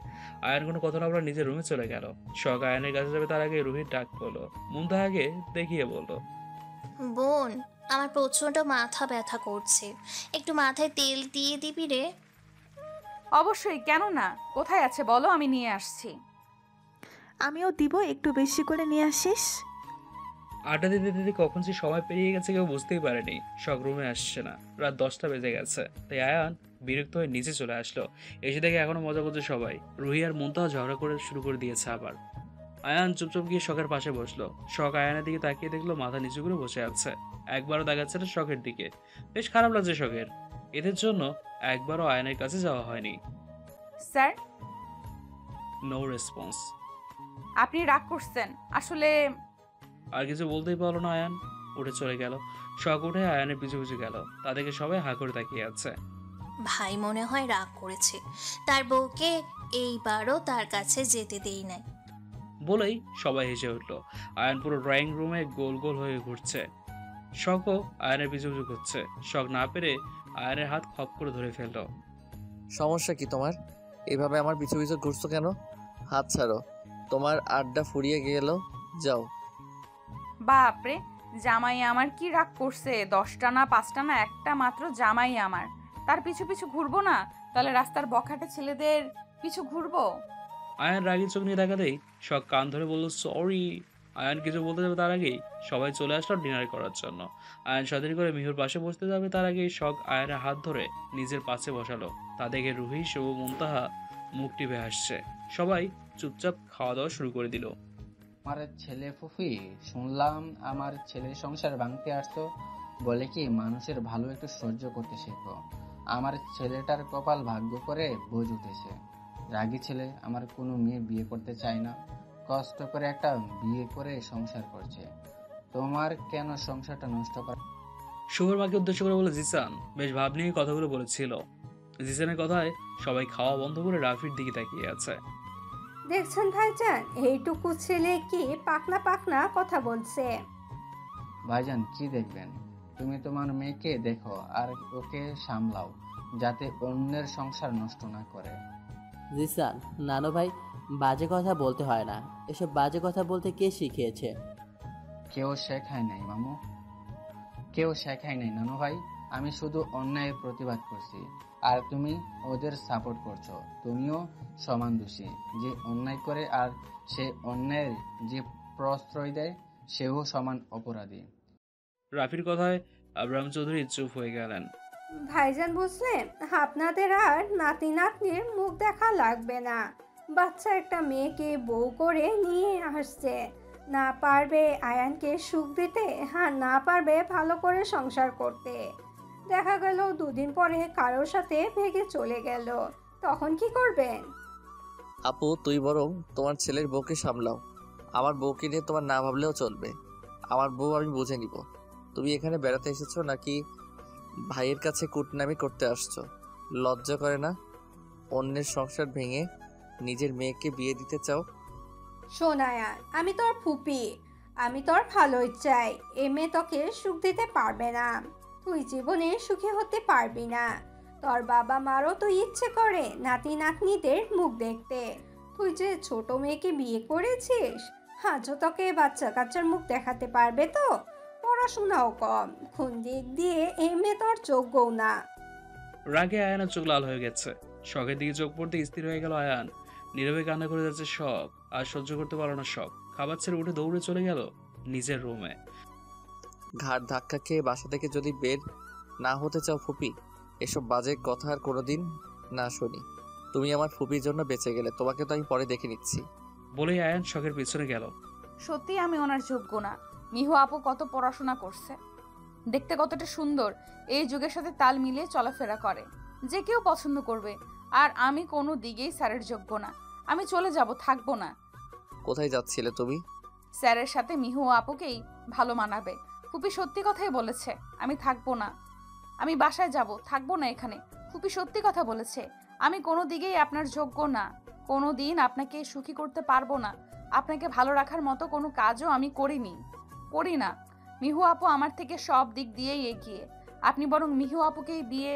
আয়ন কোনো কথা না বলে নিজের রুমে চলে গেল। শখ আয়নের কাছে যাবে তার আগে রুহির ডাক পড়লো। মুনতাহাকে দেখিয়ে বলল, বোন, আমার প্রচন্ড মাথা ব্যথা করছে, একটু মাথায় তেল দিয়ে দিবি রে? অবশ্যই, কেন না। কোথায় আছে বলো, আমি নিয়ে আসছি। আমিও দিব, একটু বেশি করে নিয়ে আসিস। আড্ডা দিতে দিতে কখন যে সময় পেরিয়ে গেছে কেউ বুঝতেই পারেনি। শখ রুমে আসছে না, রাত 10টা বেজে গেছে। তাই আয়ান বিরক্ত হয়ে নিচে চলে আসলো। এসে দেখে এখনো মজা করছে সবাই। রুহি আর মুনতাহা ঝগড়া করে শুরু করে দিয়েছে আবার। আয়ান চুপচাপ গিয়ে শখের পাশে বসলো। শখ আয়ানের দিকে তাকিয়ে দেখলো মাথা নিচু করে বসে আছে। একবারও দেখাচ্ছে না শখের দিকে। বেশ খারাপ লাগছে শখের। এদের জন্য একবারও আয়ানের কাছে যাওয়া হয়নি। স্যার? No response. আপনি রাগ করছেন আসলে? আর কিছু বলতেই পারলো না আয়ান। উঠে চলে গেল। শখ উঠে আয়ানের পিছু পিছু গেল। তাদেরকে সবাই হা করে তাকিয়ে আছে। ভাই মনে হয় রাগ করেছে, তার বউকে এইবারও তার কাছে যেতে দেই নাই। বলেই সবাই হেসে উঠলো। আয়ান পুরো ড্রয়িং রুমে গোল গোল হয়ে ঘুরছে। শখও আয়ানের পিছু পিছু ঘুরছে। শখ না পেরে আয়ানের হাত খপ করে ধরে ফেললো। সমস্যা কি তোমার? এভাবে আমার পিছু পিছু ঘুরছো কেন? হাত ছাড়ো, তোমার আড্ডা ফুরিয়ে গেল, যাও। বাপরে, জামাই আমার কি রাগ করছে! 10টা না 5টা না, একটা মাত্র জামাই আমার, তার পিছু পিছু ঘুরবো না? তাহলে রাস্তার বখাটে ছেলেদের পিছু ঘুরবো? আয়ান রাগি চোখ নিয়ে দেখাতেই শখ কান ধরে বলল সরি। আয়ান কিছু বলতে যাবে তার আগেই সবাই চলে আসলো ডিনার করার জন্য। আয়ান সাথে করে মিহুর পাশে বসতে যাবে তার আগেই শখ আয়ানের হাত ধরে নিজের পাশে বসালো। তা দেখে রুহি, শুভ, মুনতাহা মুখ টিপে হাসছে। সবাই চুপচাপ খাওয়া দাওয়া শুরু করে দিল। আমার ছেলে ফুফি, শুনলাম আমার ছেলের সংসার ভাঙতে আসতো, বলে কি মানুষের ভালো একটু সহ্য করতে শেখো। আমার ছেলেটার কপাল ভাগ্য করে বোঝ উঠেছে। রাগী ছেলে, আমার কোনো মেয়ে বিয়ে করতে চায় না, কষ্ট করে একটা বিয়ে করে সংসার করছে। তোমার কেন সংসারটা নষ্ট করা? শুভর মাকে উদ্দেশ্য করে বলে জিসান বেশ ভাব নিয়ে কথাগুলো বলেছিল। জিসানের কথায় সবাই খাওয়া বন্ধ করে রাফির দিকে তাকিয়ে আছে। দেখছেন ভাইজান, এইটুকু ছেলে কি পাকনা পাকনা কথা বলছে। ভাইজান কি দেখবেন, তুমি তোমার মেয়েকে দেখো আর ওকে সামলাও, যাতে অন্যের সংসার নষ্ট না করে। জিসান, নানু ভাই, বাজে কথা বলতে হয় না। এসব বাজে কথা বলতে কে শিখিয়েছে? কেউ শেখায় নাই মামু, কেউ শেখায় নাই নানু ভাই। আমি শুধু অন্যায়ের প্রতিবাদ করছি, আর তুমি ওদের সাপোর্ট করছো। তুমিও সমান দোষী। যে অন্যায় করে আর সে অন্যায়ের যে প্রশ্রয় দেয়, সেও সমান অপরাধী। রাফির কথায় আব্রাহাম চৌধুরী চুপ হয়ে গেলেন। ভাইজান বুঝলেন, আপনাদের আর নাতি নাতনির মুখ দেখা লাগবে না। বাচ্চা একটা মেয়েকে বউ করে নিয়ে আসছে, না পারবে আয়ানকে সুখ দিতে, আর না পারবে ভালো করে সংসার করতে। দেখা গেল দুদিন পরে কারোর সাথে ভেগে চলে গেল, তখন কি করবেন? আপু, তুই বরং তোমার ছেলের বউকে সামলাও। আমার বউকে নিয়ে তোমার না ভাবলেও চলবে। আমার বউ আমি বুঝে নিব। তুমি এখানে বেড়াতে এসেছো নাকি ভাইয়ের কাছে কুটনামি করতে আসছো? লজ্জা করে না? অন্যের সংসার ভেঙে নিজের মেয়েকে বিয়ে দিতে চাও? শোন আয়ান, আমি তোর ফুপি, আমি তোর ভালোই চাই। এ মেয়ে তোকে সুখ দিতে পারবে না, তুই জীবনে সুখী হতে পারবি না। তোর বাবা মারও তো ইচ্ছে করে নাতি নাতনিদের মুখ দেখতে। তুই যে ছোট মেয়েকে বিয়ে করেছিস, আজও তোকে বাচ্চা কাচ্চার মুখ দেখাতে পারবে তো? পড়াশোনাও কম, কোন দিক দিয়ে এই মেয়ে তোর যোগ্যও না। রাগে আয়ানের চোখ লাল হয়ে গেছে। শখের দিকে চোখ পড়তে স্থির হয়ে গেল আয়ান। নীরবে কান্না করে যাচ্ছে শখ। আর সহ্য করতে পারলো না শখ। খাবার ছেড়ে উঠে দৌড়ে চলে গেল নিজের রুমে। ঘাড় ধাক্কা খেয়ে বাসা থেকে যদি বের না হতে চাও ফুপি, এসব বাজে কথা আর কোনোদিন না শুনি। তুমি আমার ফুপির জন্য বেঁচে গেলে, তোমাকে তো আমি পরে দেখে নিচ্ছি। বলেই আয়ান শখের পিছনে গেল। সত্যি আমি ওনার যোগ্য না। মিহু আপু কত পড়াশোনা করছে, দেখতে কতটা সুন্দর, এই যুগের সাথে তাল মিলিয়ে চলাফেরা করে, যে কেউ পছন্দ করবে। আর আমি কোনো দিকেই স্যারের যোগ্য না। আমি চলে যাব, থাকবো না। কোথায় যাচ্ছিলে তুমি? স্যারের সাথে মিহু আপুকেই ভালো মানাবে। ফুপি সত্যি কথাই বলেছে, আমি থাকবো না। আমি বাসায় যাব, থাকবো না এখানে। ফুপি সত্যি কথা বলেছে, আমি কোনো দিকেই আপনার যোগ্য না। কোনো দিন আপনাকে সুখী করতে পারবো না। আপনাকে ভালো রাখার মতো কোনো কাজও আমি করি না। মিহু আপু আমার থেকে সব দিক দিয়েই এগিয়ে। আপনি বরং মিহু আপুকেই বিয়ে।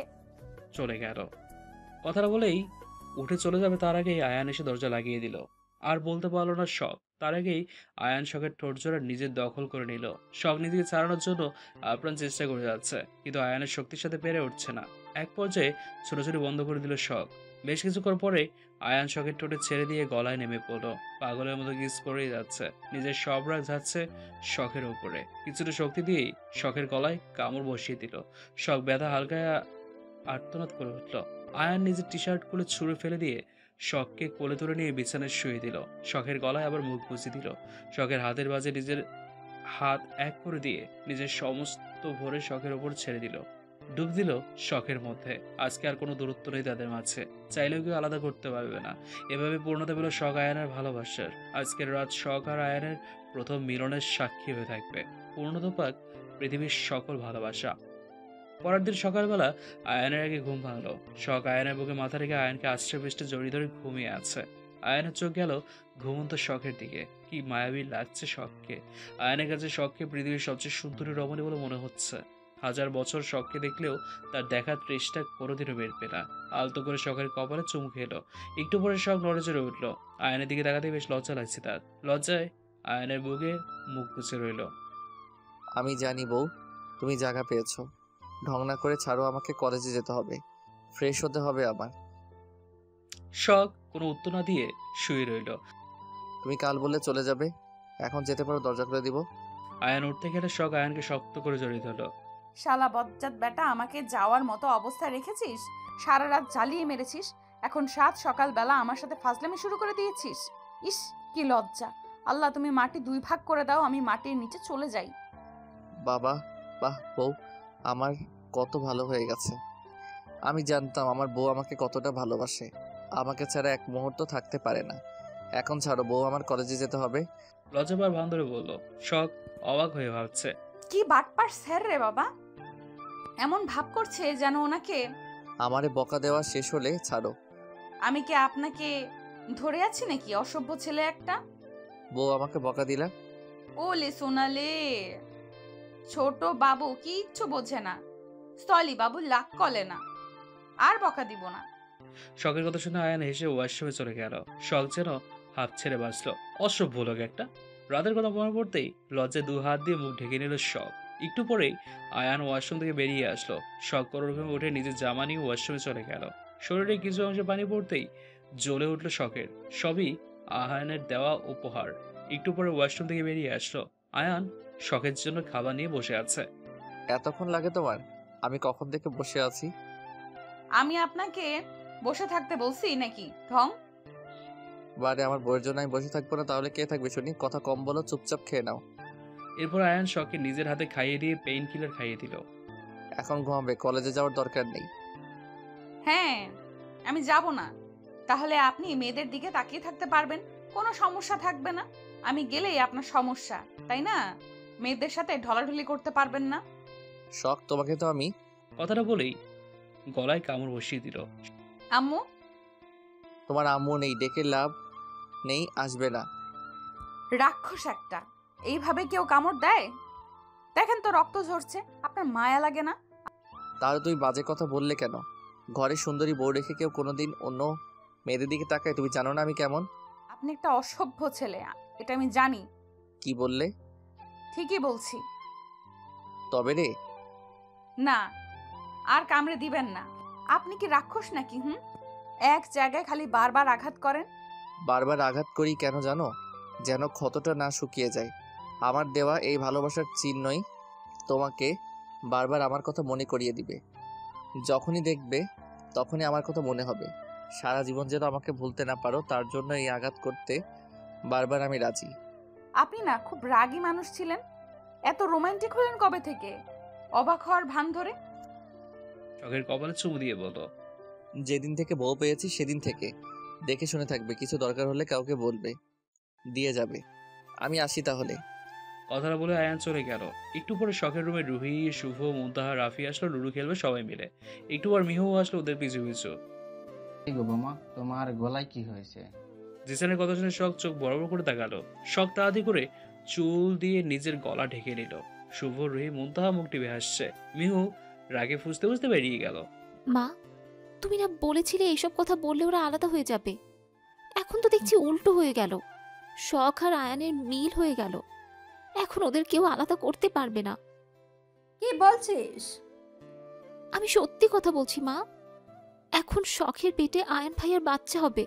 চলে গেল। কথাটা বলেই উঠে চলে যাবে তার আগেই আয়ান এসে দরজা লাগিয়ে দিল। আর বলতে পারলো না শখ। তার আগেই আয়ান শখের ঠোঁট জোড়া নিজের দখল করে নিল। শখ নিজেকে ছাড়ানোর জন্য আপ্রাণ চেষ্টা করে যাচ্ছে, কিন্তু আয়ানের শক্তির সাথে পেরে উঠছে না। এক পর্যায়ে ছোটাছুটি বন্ধ করে দিল শখ। বেশ কিছুক্ষণ পরে আয়ান শখের ঠোঁটে ছেড়ে দিয়ে গলায় নেমে পড়লো। পাগলের মতো কিস করেই যাচ্ছে। নিজের সব রাগ যাচ্ছে শখের উপরে। কিছুটা শক্তি দিয়েই শখের গলায় কামড় বসিয়ে দিল। শখ ব্যথা হালকায় আর্তনাদ করে উঠল। আয়ান নিজের টি শার্ট খুলে ছুঁড়ে ফেলে দিয়ে শখকে কোলে তুলে নিয়ে বিছানায় শুয়ে দিল। শখের গলায় আবার মুখ গুজে দিল। শখের হাতের বাজে নিজের হাত এক করে দিয়ে নিজের সমস্ত ভরে শখের ওপর ছেড়ে দিল। ডুব দিল শখের মধ্যে। আজকে আর কোনো দূরত্ব নেই তাদের মাঝে। চাইলেও কেউ আলাদা করতে পারবে না। এভাবে পূর্ণতা পেল শখ আয়ানের ভালোবাসার। আজকের রাত শখ আর আয়ানের প্রথম মিলনের সাক্ষী হয়ে থাকবে। পূর্ণতা পাক পৃথিবীর সকল ভালোবাসা। পরের দিন সকালবেলা আয়ানের আগে ঘুম ভাঙলো। শখ আয়ানের বুকে মাথা রেখে আয়ানকে আষ্টে পৃষ্ঠে জড়িয়ে ধরে ঘুমিয়ে আছে। আয়ানের চোখ গেল ঘুমন্ত শখের দিকে। কি মায়াবী লাগছে শখকে। আয়ানের কাছে শখকে পৃথিবীর সবচেয়ে সুন্দরী রমণী বলে মনে হচ্ছে। হাজার বছর শখকে দেখলেও তার দেখার তৃষ্ণা কোনোদিনও বেরবে না। আলতো করে শখের কপালে চুমু খেলো। একটু পরে শখ নড়ে চড়ে উঠলো। আয়ানের দিকে তাকাতে বেশ লজ্জা লাগছে তার। লজ্জায় আয়ানের বুকে মুখ গুছে রইল। আমি জানি বউ, তুমি জায়গা পেয়েছো। ঢং না করে ছাড়ো, আমাকে কলেজে যেতে হবে, ফ্রেশ হতে হবে আমার। শখ কোনো উত্তর না দিয়ে শুয়ে রইল। তুমি কাল বললে চলে যাবে, এখন যেতে পারো, দরজা খুলে দিব। আয়ান উঠতে গেলে শখ আয়ানকে শক্ত করে জড়িয়ে ধরলো। শালা বজ্জাত বেটা, আমাকে যাওয়ার মতো অবস্থায় রেখেছিস, সারা রাত জ্বালিয়ে মেরেছিস, এখন সকালবেলা আমার সাথে ফাজলামি শুরু করে দিয়েছিস। ইস, কি লজ্জা! আল্লাহ, তুমি মাটি 2 ভাগ করে দাও, আমি মাটির নিচে চলে যাই। বাবা, বাহ বউ, আমার কত ভালো হয়ে গেছে। আমি জানতাম আমার বউ আমাকে কতটা ভালোবাসে, আমাকে ছাড়া এক মুহূর্ত থাকতে পারে না। এখন ছাড়ো বউ, আমার কলেজে যেতে হবে। লজ্জাবার ভান ধরে বলল। শখ অবাক হয়ে ভাবছে, কি বাটপার স্যার রে বাবা, এমন ভাব করছে যেন ওনাকে। আমারে বকা দেওয়া শেষ হলে ছাড়ো। আমি কি আপনাকে ধরে আছি নাকি, অসভ্য ছেলে একটা? বউ আমাকে বকা দিলা। ওলে সোনালে, ছোট বাবু কিচ্ছু বোঝে না, স্থলি বাবু লাক কলে না, আর বকা দিব না। শখের কথা শুনে আয়ান হেসে ওয়াশরুমে চলে গেল। শখ যেন হাফ ছেড়ে বাঁচলো। অসভ্য লোক একটা। রাতের কথা মনে পড়তেই লজ্জায় 2 হাত দিয়ে মুখ ঢেকে নিল শখ। একটু পরেই আয়ান ওয়াশরুম থেকে বেরিয়ে আসলো। শখ কোনোরকমে উঠে নিজের জামা নিয়ে ওয়াশরুমে চলে গেল। শরীরে কিছু অংশে পানি পড়তেই জ্বলে উঠল শখের। সবই আয়ানের দেওয়া উপহার। একটু পরে ওয়াশরুম থেকে বেরিয়ে আসলো। আয়ান শখের জন্য খাবার নিয়ে বসে আছে। এতক্ষণ লাগে তোমার? আমি কখন থেকে বসে আছি। আমি আপনাকে বসে থাকতে বলছি নাকি ঢং? বারে, আমার বউয়ের জন্য আমি বসে থাকবো না, তাহলে কে থাকবে শুনি? কথা কম বলো, চুপচাপ খেয়ে নাও। এরপর আয়ান শখকে নিজের হাতে খাইয়ে দিয়ে পেইন কিলার খাইয়ে দিল। এখন ঘুমাবে, কলেজে যাওয়ার দরকার নেই। হ্যাঁ, আমি যাব না। তাহলে আপনি মেয়েদের দিকে তাকিয়ে থাকতে পারবেন, কোনো সমস্যা থাকবে না। আমি গেলেই আপনার সমস্যা, তাই না? মেয়েদের সাথে ঢলাঢলি করতে পারবেন না। শখ, তোমাকে তো আমি। কথাটা বলেই গলায় কামড় বসিয়ে দিল। আম্মু, তোমার আম্মু নেই, ডেকে লাভ নেই, আসবে না। রাক্ষস একটা, এইভাবে কেউ কামড় দেয়? দেখেন তো রক্ত ঝরছে, আপনার মায়া লাগে না? তাহলে তুই বাজে কথা বললে কেন? ঘরে সুন্দরী বউ রেখে কেউ কোনোদিন অন্য মেয়েদের দিকে তাকায়? তুমি জানো না আমি কেমন? আপনি একটা অসভ্য ছেলে, এটা আমি জানি। কি বললে? ঠিকই বলছি। তবে রে। না, আর কামড়ে দিবেন না। আপনি কি রাক্ষস নাকি? এক জায়গায় খালি বারবার আঘাত করেন। বারবার আঘাত করি কেন জানো? যেন ক্ষতটা না শুকিয়ে যায়। আমার দেওয়া এই ভালোবাসার চিহ্নই তোমাকে বারবার আমার কথা মনে করিয়ে দিবে। যখনই দেখবে তখনই আমার কথা মনে হবে। সারা জীবন যেন আমাকে ভুলতে না পারো, তার জন্য এই আঘাত করতে বারবার আমি রাজি। আপনি না খুব রাগী মানুষ ছিলেন, এত রোমান্টিক হলেন কবে থেকে? অবাক হওয়ার ভান ধরে। শখের কপালে চুমু দিয়ে বলল, যেদিন থেকে বউ পেয়েছি সেদিন থেকে। দেখে শুনে থাকবে, কিছু দরকার হলে কাউকে বলবে, দিয়ে যাবে। আমি আসি তাহলে। কথাটা বলে আয়ান চলে গেল। একটু পরে শখের রুমে রুহি, শুভ, মুনতাহা, রাফি আসলো। লুডো খেলবে সবাই মিলে। একটু পর মিহু আসলো ওদের পিছু পিছু। এই গো বোমা, তোমার গলায় কি হয়েছে? জিসানের কথা শুনে শখ চোখ বড় বড় করে তাকালো। শখ তাড়াতাড়ি করে চুল দিয়ে নিজের গলা ঢেকে নিল। শুভ, রুহি, মুনতাহা মুখ টিপে হাসছে। মিহু রাগে ফুসতে ফুসতে বেরিয়ে গেল। মা, তুমি না বলেছিলে এইসব কথা বললে ওরা আলাদা হয়ে যাবে? এখন তো দেখছি উল্টো হয়ে গেল। শখ আর আয়ানের মিল হয়ে গেল। এখন ওদের কেউ আলাদা করতে পারবে না। কি বলছিস? আমি সত্যি কথা বলছি মা। এখন শখের পেটে আয়ান ভাইয়ার বাচ্চা হবে,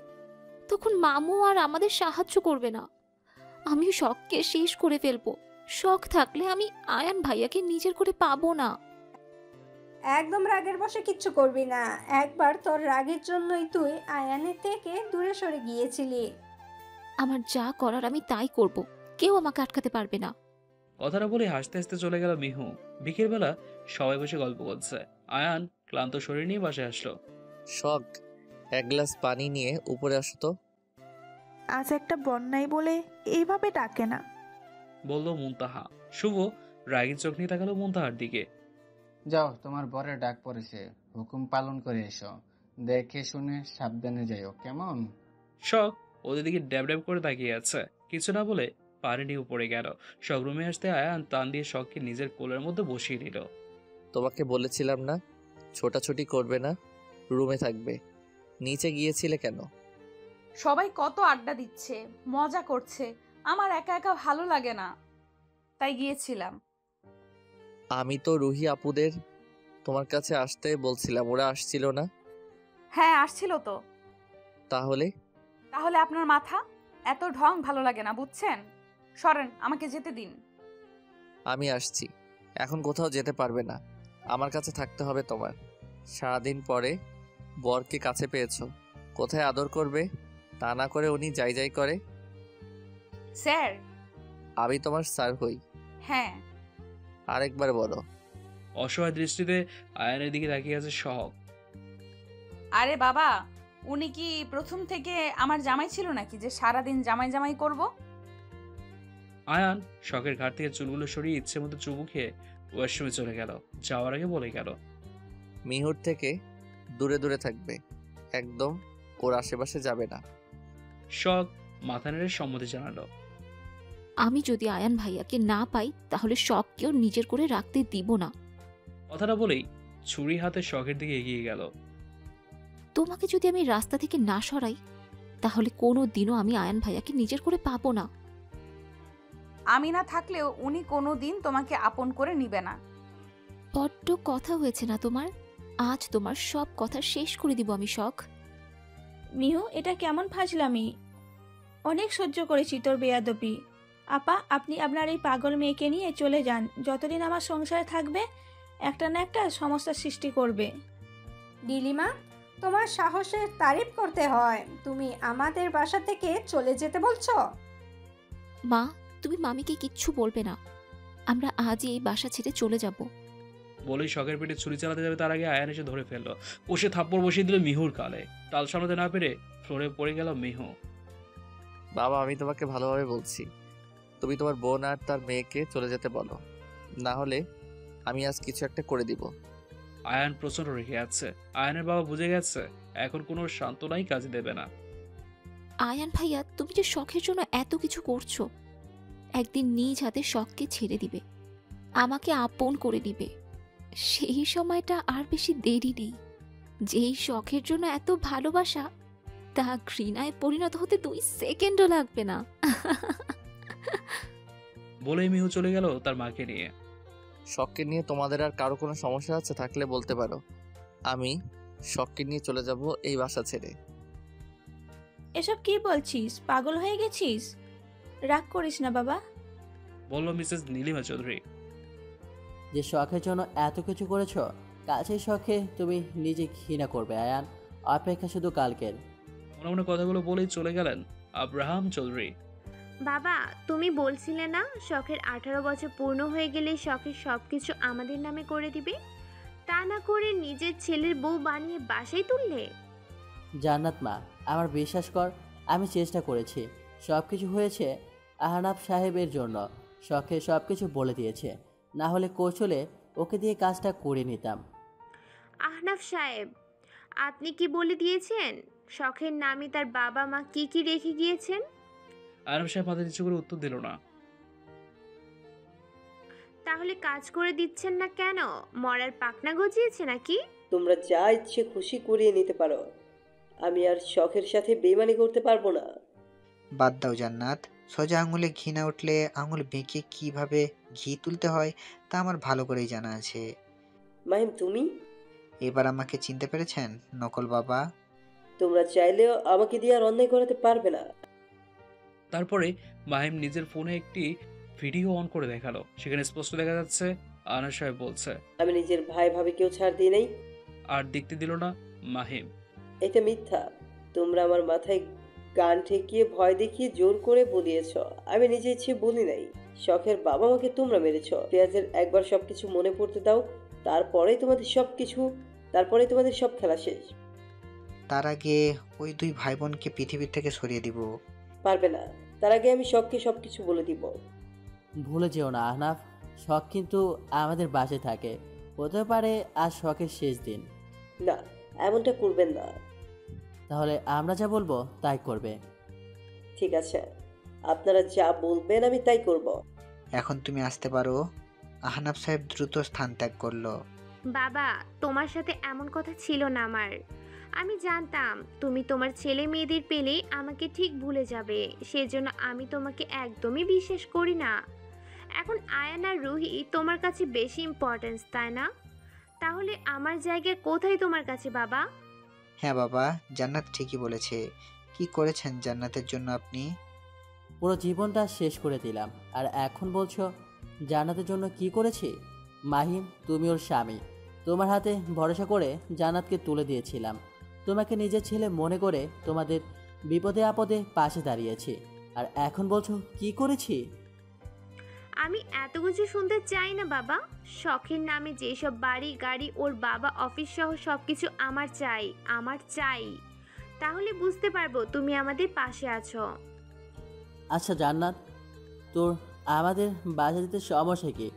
তখন মামু আর আমাদের সাহায্য করবে না। আমিও শখকে শেষ করে ফেলবো। শখ থাকলে আমি আয়ান ভাইয়াকে নিজের করে পাবো না। একদম রাগের বশে কিচ্ছু করবি না। একবার তোর রাগের জন্যই তুই আয়ানের থেকে দূরে সরে গিয়েছিলি। আমার যা করার আমি তাই করব, কেউ আমাকে আটকাতে পারবে না। কথাটা বলে হাসতে হাসতে চলে গেল মিহু। বিকেলবেলা সবাই বসে গল্প করছে। আয়ান ক্লান্ত শরীর নিয়ে বাসায় আসলো। শখ, এক গ্লাস পানি নিয়ে উপরে আসো তো। আজ একটা বন্যাই বলে এইভাবে ডাকে না, বলল মুনতাহা। শুভ রাগী চোখ নিয়ে তাকালো মুনতাহার দিকে। যাও, তোমার বরের ডাক পড়েছে, হুকুম পালন করে এসো। দেখে শুনে সাবধানে যাইও, কেমন? শখ ওদের দিকে ড্যাব ড্যাব করে তাকিয়ে আছে। কিছু না বলে পানি নিয়ে উপরে গেল। শখ রুমে আসতে আয়ান টান দিয়ে শখকে নিজের কোলের মধ্যে বসিয়ে দিল। তোমাকে বলেছিলাম না ছোটাছুটি করবে না, রুমে থাকবে। নিচে গিয়েছিলে কেন? সবাই কত আড্ডা দিচ্ছে, মজা করছে, আমার একা একা ভালো লাগে না, তাই গিয়েছিলাম। আমি তো রুহি আপুদের তোমার কাছে আসতে বলছিলাম, ওরা আসছিল না? হ্যাঁ, আসছিল তো। তাহলে? তাহলে আপনার মাথা এত ঢং ভালো লাগে না, বুঝছেন? সরেন, আমাকে যেতে দিন। আমি আসছি। এখন কোথাও যেতে পারবে না, আমার কাছে থাকতে হবে তোমার। সারাদিন পরে বরকে কাছে পেয়েছো, কোথায় আদর করবে? তা না করে উনি যাই যাই করে। স্যার। আমি তোমার স্যার হই? হ্যাঁ। আরেকবার বলো। অসহায় দৃষ্টিতে আয়ানের দিকে তাকিয়ে আছে সহক। আরে বাবা, উনি কি প্রথম থেকে আমার জামাই ছিল নাকি যে সারাদিন জামাই জামাই করব? আয়ান শখের ঘাট থেকে চুলগুলো সরিয়ে ইচ্ছে মতো চুমু খেয়ে ওয়াশরুমে চলে গেল। যাওয়ার আগে বলে গেল, মিহুর থেকে দূরে দূরে থাকবে, একদম ওর আশেপাশে যাবে না। শখ মাথা নেড়ে সম্মতি জানালো। আমি যদি আয়ান ভাইয়াকে না পাই তাহলে শখকেও নিজের করে রাখতে দিব না। কথাটা বলেই ছুরি হাতে শখের দিকে এগিয়ে গেল। তোমাকে যদি আমি রাস্তা থেকে না সরাই তাহলে কোনো দিনও আমি আয়ান ভাইয়াকে নিজের করে পাবো না। আমি না থাকলেও উনি কোনো দিন তোমাকে আপন করে নিবে না। বড্ড কথা হয়েছে না তোমার? আজ তোমার সব কথা শেষ করে দিব আমি শখ। মিহু, এটা কেমন ফাজলামি? অনেক সহ্য করেছি তোর বেয়াদবি। আপা, আপনি আপনার এই পাগল মেয়েকে নিয়ে চলে যান। যতদিন আমার সংসারে থাকবে একটা না একটা সমস্যার সৃষ্টি করবে। নীলিমা, তোমার সাহসের তারিফ করতে হয়। তুমি আমাদের বাসা থেকে চলে যেতে বলছো? মা, তুমি মামিকে কিচ্ছু বলবে না। আমরা আজই এই বাসা ছেড়ে চলে যাব। বলেই শখের পেটে ছুরি চালাতে যাবে তার আগে আয়ান এসে ধরে ফেললো। কষে থাপ্পড় বসিয়ে দিল মিহুর গালে। তাল সামলাতে না পেরে ফ্লোরে পড়ে গেল মিহু। বাবা, আমি তোমাকে ভালোভাবে বলছি, তুমি তোমার বোন আর তার মেয়েকে চলে যেতে বলো, না হলে আমি আজ কিছু একটা করে দিব। আয়ান প্রচন্ড রেখে আছে। আয়ানের বাবা বুঝে গেছে এখন কোনো সান্ত্বনাই কাজে দেবে না। আয়ান ভাইয়া, তুমি যে শখের জন্য এত কিছু করছো, একদিন নিজ হাতে শখকে ছেড়ে দিবে, আমাকে আপন করে নিবে। সেই সময়টা আর বেশি দেরি নেই। যেই শখের জন্য এত ভালোবাসা, তা ঘৃণায় পরিণত হতে 2 সেকেন্ডও লাগবে না। বলেই মিহু চলে গেল তার মাকে নিয়ে। শখকে নিয়ে তোমাদের আর কারো কোনো সমস্যা আছে থাকলে বলতে পারো, আমি শখকে নিয়ে চলে যাব এই বাসা ছেড়ে। এসব কি বলছিস? পাগল হয়ে গেছিস? রাগ করিস না বাবা, বলল মিসেস নীলিমা চৌধুরী। যে শখের জন্য এত কিছু করেছো, কাছের শখে তুমি নিজে ঘৃণা করবে আয়ান। অপেক্ষা শুধু কালকের। মনে মনে কথাগুলো বলেই চলে গেলেন আব্রাহাম চৌধুরী। বাবা, তুমি বলছিলে না শখের 18 বছর পূর্ণ হয়ে গেলে শখের সবকিছু আমাদের নামে করে দিবে? তা না করে নিজের ছেলের বউ বানিয়ে বাসায় তুললে। জান্নাত মা, আমার বিশ্বাস কর, আমি চেষ্টা করেছি। সব কিছু হয়েছে আহনাফ সাহেবের জন্য। শখে সব কিছু বলে দিয়েছে, না হলে কৌশলে ওকে দিয়ে কাজটা করে নিতাম। আহনাফ সাহেব, আপনি কি বলে দিয়েছেন শখের নামে তার বাবা মা কি কি রেখে গিয়েছেন? আয়ান সাহেব মাথা নিচু করে উত্তর দিল না। তাহলে কাজ করে দিচ্ছেন না কেন? মরার পাকনা গজিয়েছে নাকি? তোমরা যা ইচ্ছে খুশি করিয়ে নিতে পারো, আমি আর শখের সাথে বেইমানি করতে পারবো না। বাদ দাও জান্নাত, সোজা আঙুলে ঘি না উঠলে আঙুল বেঁকে কিভাবে ঘি তুলতে হয় তা আমার ভালো করেই জানা আছে। মাহিম, তুমি এবার আমাকে চিনতে পেরেছেন নকল বাবা? তোমরা চাইলেও আমাকে দিয়ে আর অন্যায় করাতে পারবে না। তারপরে মাহিম নিজের ফোনে একটি ভিডিও অন করে দেখালো। সেখানে স্পষ্ট দেখা যাচ্ছে আনাস সাহেব বলছে, আমি নিজের ভাই ভাবিকেও ছাড় দিই নাই। আর দেখতে দিল না মাহিম। এটা মিথ্যা। তোমরা আমার মাথায় গান ঠেকিয়ে ভয় দেখিয়ে জোর করে বলিয়েছ। আমি নিজে ইচ্ছে বলি নাই। শখের বাবা মাকে তোমরা মেরেছ। পেঁয়াজের একবার সবকিছু মনে পড়তে দাও, তারপরেই তোমাদের সব খেলা শেষ। তার আগে ওই 2 ভাই বোনকে পৃথিবীর থেকে সরিয়ে দিব। পারবে না। তার আগে আমি শখকে সবকিছু বলে দিব। ভুলে যেও না আহনাফ, শখ কিন্তু আমাদের বাসে থাকে। হতে পারে আজ শখের শেষ দিন। না, এমনটা করবেন না। তাহলে আমরা যা বলবো তাই করবে। ঠিক আছে, আপনারা যা বলবেন আমি তাই করব। এখন তুমি আসতে পারো। আহনাফ সাহেব দ্রুত স্থান ত্যাগ করলো। বাবা, তোমার সাথে এমন কথা ছিল না আমার। আমি জানতাম তুমি তোমার ছেলে মেয়েদের পেলে আমাকে ঠিক ভুলে যাবে, সেজন্য আমি তোমাকে একদমই বিশ্বাস করি না। এখন আয়ান আর রুহি তোমার কাছে বেশি ইম্পর্টেন্স, তাই না? তাহলে আমার জায়গা কোথায় তোমার কাছে বাবা? হ্যাঁ বাবা, জান্নাত ঠিকই বলেছে। কি করেছেন জান্নাতের জন্য আপনি? পুরো জীবনটা শেষ করে দিলাম, আর এখন বলছো জান্নাতের জন্য কি করেছি? মাহিম, তুমি ওর স্বামী, তোমার হাতে ভরসা করে জান্নাতকে তুলে দিয়েছিলাম। তোমাকে নিজের ছেলে মনে করে তোমাদের বিপদে আপদে পাশে দাঁড়িয়েছি, আর এখন বলছো কি করেছি? আমি এত কিছু শুনতে চাই না বাবা। শখের নামে যেসব বাড়ি গাড়ি ওর বাবা অফিস সহ সবকিছু আমার চাই, আমার চাই। তাহলে বুঝতে পারবো তুমি আমাদের পাশে আছো। আচ্ছা জান্নাত, তোর আমাদের বাসা দিতে সমস্যা কি?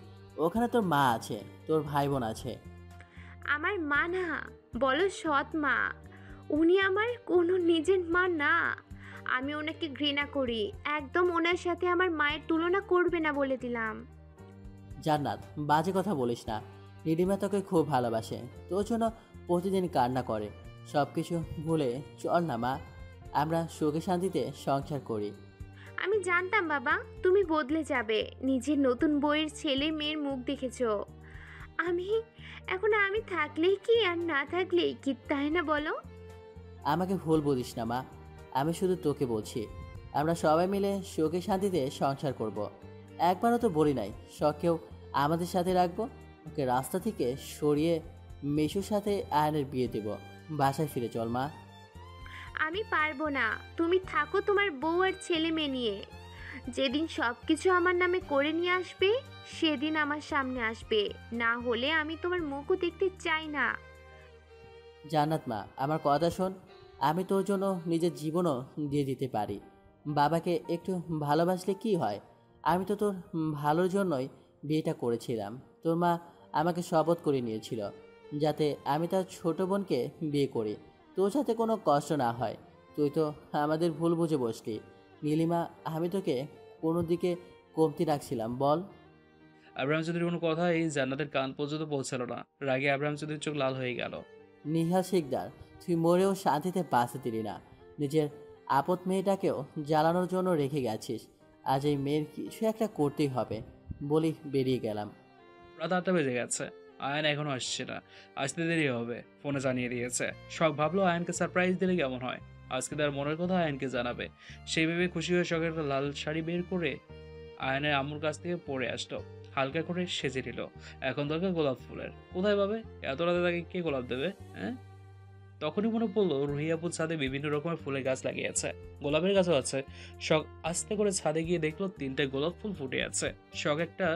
ওখানে তোর মা আছে, তোর ভাই বোন আছে। আমার মা না, বলো সৎ মা। উনি আমার কোনো নিজের মা না। আমি ওনাকে ঘৃণা করি, একদম ওনার সাথে আমার মায়ের তুলনা করবে না বলে দিলাম। জান্নাত, বাজে কথা বলিস না। রিডিমা তোকে খুব ভালোবাসে, তোর জন্য প্রতিদিন কান্না করে। সব কিছু ভুলে চল না মা, আমরা সুখে শান্তিতে সংসার করি। আমি জানতাম বাবা তুমি বদলে যাবে। নিজের নতুন বইয়ের ছেলে মেয়ের মুখ দেখেছো। আমি থাকলেই কি আর না থাকলেই কি, তাই না বলো? আমাকে ভুল বলিস না মা, আমি শুধু তোকে বলছি আমরা সবাই মিলে সুখে শান্তিতে সংসার করব। একবারও তো বলি নাই শখকেও আমাদের সাথে রাখবো। ওকে রাস্তা থেকে সরিয়ে মেশুর সাথে আয়নের বিয়ে দেব। বাসায় ফিরে চল মা। আমি পারবো না। তুমি থাকো তোমার বউ আর ছেলে মেয়ে নিয়ে। যেদিন সব কিছু আমার নামে করে নিয়ে আসবে সেদিন আমার সামনে আসবে, না হলে আমি তোমার মুখও দেখতে চাই না। জান্নাত মা, আমার কথা শোন। আমি তোর জন্য নিজের জীবনও দিয়ে দিতে পারি। বাবাকে একটু ভালোবাসলে কি হয়? আমি তো তোর ভালোর জন্যই বিয়েটা করেছিলাম। তোর মা আমাকে শপথ করে নিয়েছিল যাতে আমি তার ছোট বোনকে বিয়ে করি, তোর সাথে কোনো কষ্ট না হয়। তুই তো আমাদের ভুল বুঝে বসলি। নীলিমা, আমি তোকে কোনো দিকে কমতি রাখছিলাম বল? আব্রাহাম চৌধুরীর কোনো কথা এই জান্নাতের কান পর্যন্ত পৌঁছালো না। রাগে আব্রাহাম চৌধুরীর চোখ লাল হয়ে গেল। নিহাল শিকদার, তুই মরেও শান্তিতে বাঁচতে দিলি না। নিজের আপদ মেয়েটাকেও জ্বালানোর জন্য রেখে গেছিস। আজ এই মেয়ের কিছু একটা করতেই হবে বলি বেরিয়ে গেলাম। রাত 8টা বেজে গেছে, আয়ন এখনো আসছে না। আসতে দেরি হবে, ফোনে জানিয়ে দিয়েছে। শখ ভাবলো আয়নকে সারপ্রাইজ দিলে কেমন হয়। আজকে তার মনের কথা আয়নকে জানাবে। সেই ভেবে খুশি হয়ে শখের একটা লাল শাড়ি বের করে আয়নের আম্মুর কাছ থেকে পরে আসলো। হালকা করে সেজে নিল। এখন দরকার গোলাপ ফুলের। কোথায় পাবে? এত রাতে তাকে কে গোলাপ দেবে? হ্যাঁ, তখনই মনে পড়লো রুহিয়াপুর ছাদে বিভিন্ন রকমের ফুলের গাছ লাগিয়েছে, গোলাপের গাছও আছে। শখ আস্তে করে ছাদে গিয়ে দেখলো 3টে গোলাপ ফুল ফুটে আছে। শখ একটা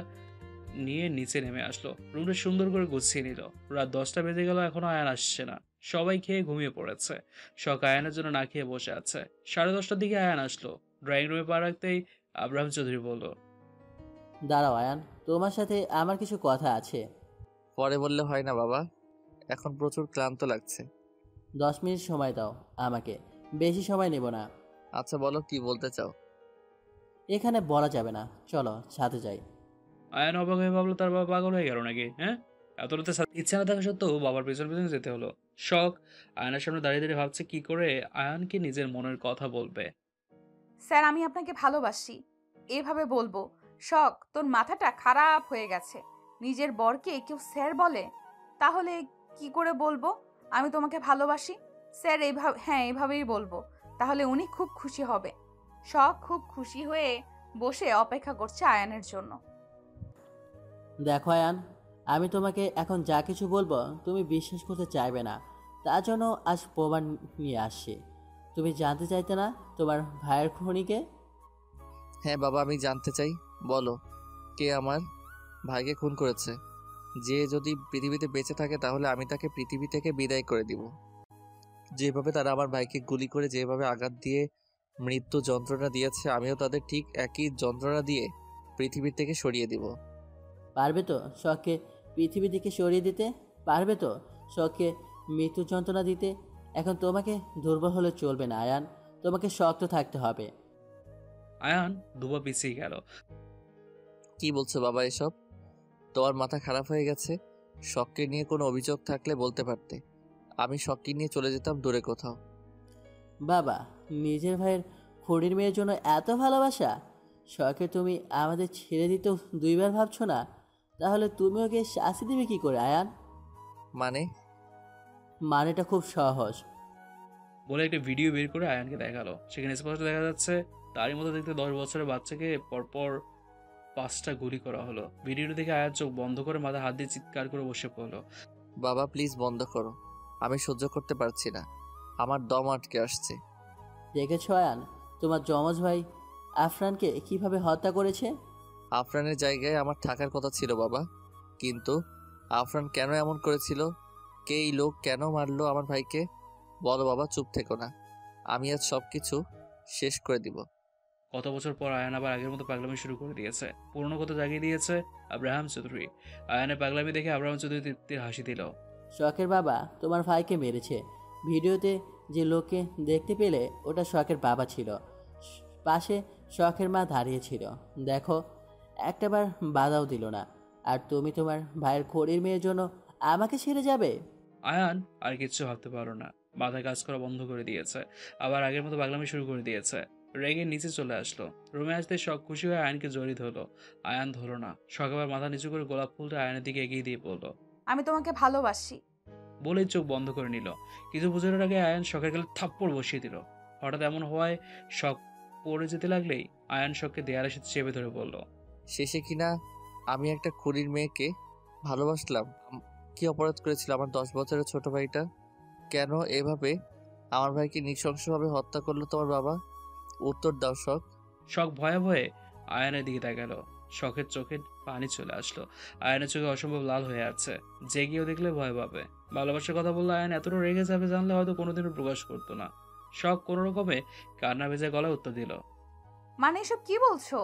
নিয়ে নিচে নেমে আসলো, রুমটা সুন্দর করে গুছিয়ে নিল। রাত 10টা বেজে গেল, এখনো আয়ান আসছে না। সবাই খেয়ে ঘুমিয়ে পড়েছে। শখ আয়ানের জন্য না খেয়ে বসে আছে। 10:30টার দিকে আয়ান আসলো। ড্রয়িং রুমে পা রাখতেই আব্রাহাম চৌধুরী বলল, দাঁড়াও আয়ান, তোমার সাথে আমার কিছু কথা আছে। পরে বললে হয় না বাবা, এখন প্রচুর ক্লান্ত লাগছে। 10 মিনিট সময় দাও আমাকে, বেশি সময় নেব না। আচ্ছা বলো, কি বলতে চাও? এখানে বলা যাবে না, চলো ছাদে যাই। আয়ান অবাক হয়ে ভাবলো তার বাবা পাগল হয়ে গেল নাকি। হ্যাঁ, এত রাতে ইচ্ছা না থাকা সত্ত্বেও বাবার পেছন পেছন যেতে হলো। শখ আয়নের সামনে দাঁড়িয়ে দাঁড়িয়ে ভাবছে কি করে আয়ানকে নিজের মনের কথা বলবে। স্যার, আমি আপনাকে ভালোবাসি এভাবে বলবো? শখ, তোর মাথাটা খারাপ হয়ে গেছে। নিজের বরকে কেউ স্যার বলে? তাহলে কি করে বলবো আমি তোমাকে ভালোবাসি? স্যার এইভাবে, হ্যাঁ এভাবেই বলবো, তাহলে উনি খুব খুশি হবে। শখ খুব খুশি হয়ে বসে অপেক্ষা করছে আয়ানের জন্য। দেখো আয়ান, আমি তোমাকে এখন যা কিছু বলবো তুমি বিশ্বাস করতে চাইবে না, তার জন্য আজ প্রমাণ নিয়ে আসছি। তুমি জানতে চাইতে না তোমার ভাইয়ের খুনিকে? হ্যাঁ বাবা, আমি জানতে চাই। বলো, কে আমার ভাইকে খুন করেছে? যে যদি পৃথিবীতে বেঁচে থাকে তাহলে আমি তাকে পৃথিবী থেকে বিদায় করে দিব। যেভাবে তারা আমার ভাইকে গুলি করে যেভাবে আঘাত দিয়ে মৃত্যু যন্ত্রণা দিয়েছে, আমিও তাদের ঠিক একই যন্ত্রণা দিয়ে পৃথিবীর থেকে সরিয়ে দিব। পারবে তো শখকে পৃথিবী থেকে সরিয়ে দিতে? পারবে তো শখকে মৃত্যু যন্ত্রণা দিতে? এখন তোমাকে দুর্বল হলে চলবে না আয়ান, তোমাকে শক্ত থাকতে হবে। আয়ান দুবা পিছিয়ে গেল। কি বলছো বাবা এসব? তোমার মাথা খারাপ হয়ে গেছে? শখকে নিয়ে কোনো অভিযোগ থাকলে বলতে পারতে, আমি শখকে নিয়ে চলে যেতাম দূরে কোথাও। বাবা, নিজের ভাইয়ের খুনির মেয়ের জন্য এত ভালোবাসা? শখে তুমি আমাদের ছেড়ে দিতেও দুইবার ভাবছো না? তাহলে তুমি ওকে শাস্তি দিবে কি করে আয়ান? মানে? মানেটা খুব সহজ। বলে একটা ভিডিও বের করে আয়ানকে দেখালো। সেখানে স্পষ্ট দেখা যাচ্ছে তারই মতো দেখতে 10 বছরের বাচ্চাকে পরপর 5টা গুলি করা হলো। ভিডিওটা দেখে আয়ান চোখ বন্ধ করে মাথা হাত দিয়ে চিৎকার করে বসে পড়লো। বাবা প্লিজ বন্ধ করো, আমি সহ্য করতে পারছি না, আমার দম আটকে আসছে। দেখেছ আয়ান, তোমার যমজ ভাই আফরানকে কিভাবে হত্যা করেছে? আফরানের জায়গায় আমার থাকার কথা ছিল বাবা, কিন্তু আফরান কেন এমন করেছিল? কে এই লোক কেন মারলো আমার ভাইকে? বলো বাবা, চুপ থেকো না, আমি আজ সব কিছু শেষ করে দিব। কত বছর পর আয়ান আবার আগের মতো পাগলামি শুরু করে দিয়েছে। পুরনো কথা জাগিয়ে দিয়েছে আব্রাহাম চৌধুরী। আয়ানের পাগলামি দেখে আব্রাহাম চৌধুরী তৃপ্তির হাসি দিল। শখের বাবা তোমার ভাইকে মেরেছে। ভিডিওতে যে লোককে দেখতে পেলে ওটা শখের বাবা ছিল। পাশে শখের মা দাঁড়িয়েছিল। দেখো, একটাবার বাধাও দিল না। আর তুমি তোমার ভাইয়ের খড়ির মেয়ের জন্য আমাকে ছেড়ে যাবে? আয়ান আর কিচ্ছু ভাবতে পারো না, মাথায় কাজ করা বন্ধ করে দিয়েছে। আবার আগের মতো পাগলামি শুরু করে দিয়েছে। রেগে নিচে চলে আসলো। রুমে আসতে শখ খুশি হয়ে আয়ানকে জড়িয়ে ধরলো। আয়ান ধরো না। শখ আবার মাথা নিচু করে গোলাপ ফুলটা আয়ানের দিকে এগিয়ে দিয়ে বলল, আমি তোমাকে ভালোবাসি। বলেই চোখ বন্ধ করে নিল। কিছু বোঝানোর আগে আয়ান শখের গালে থাপ্পড় বসিয়ে দিল। হঠাৎ এমন হওয়ায় শখ পড়ে যেতে লাগলেই আয়ান শখকে দেয়ালের সাথে চেপে ধরে বলল, শেষে কিনা আমি একটা খুনির মেয়েকে ভালোবাসলাম। কি অপরাধ করেছিল আমার 10 বছরের ছোট ভাইটা? কেন এভাবে আমার ভাইকে নৃশংসভাবে হত্যা করলো তোমার বাবা? উত্তর দাও শখ। শখ ভয়ে ভয়ে আয়ানের দিকে তাকালো। শখের চোখে পানি চলে আসলো। আয়ানের চোখে অসম্ভব লাল হয়ে আছে। যে কেউ দেখলে ভয় পাবে। ভালোবাসার কথা বললে আয়ান এতটা রেগে যাবে জানলে হয়তো কোনোদিনও প্রকাশ করতো না। শখ কোনো রকমে কান্না ভেজা গলায় উত্তর দিল, মানে এসব কি বলছো?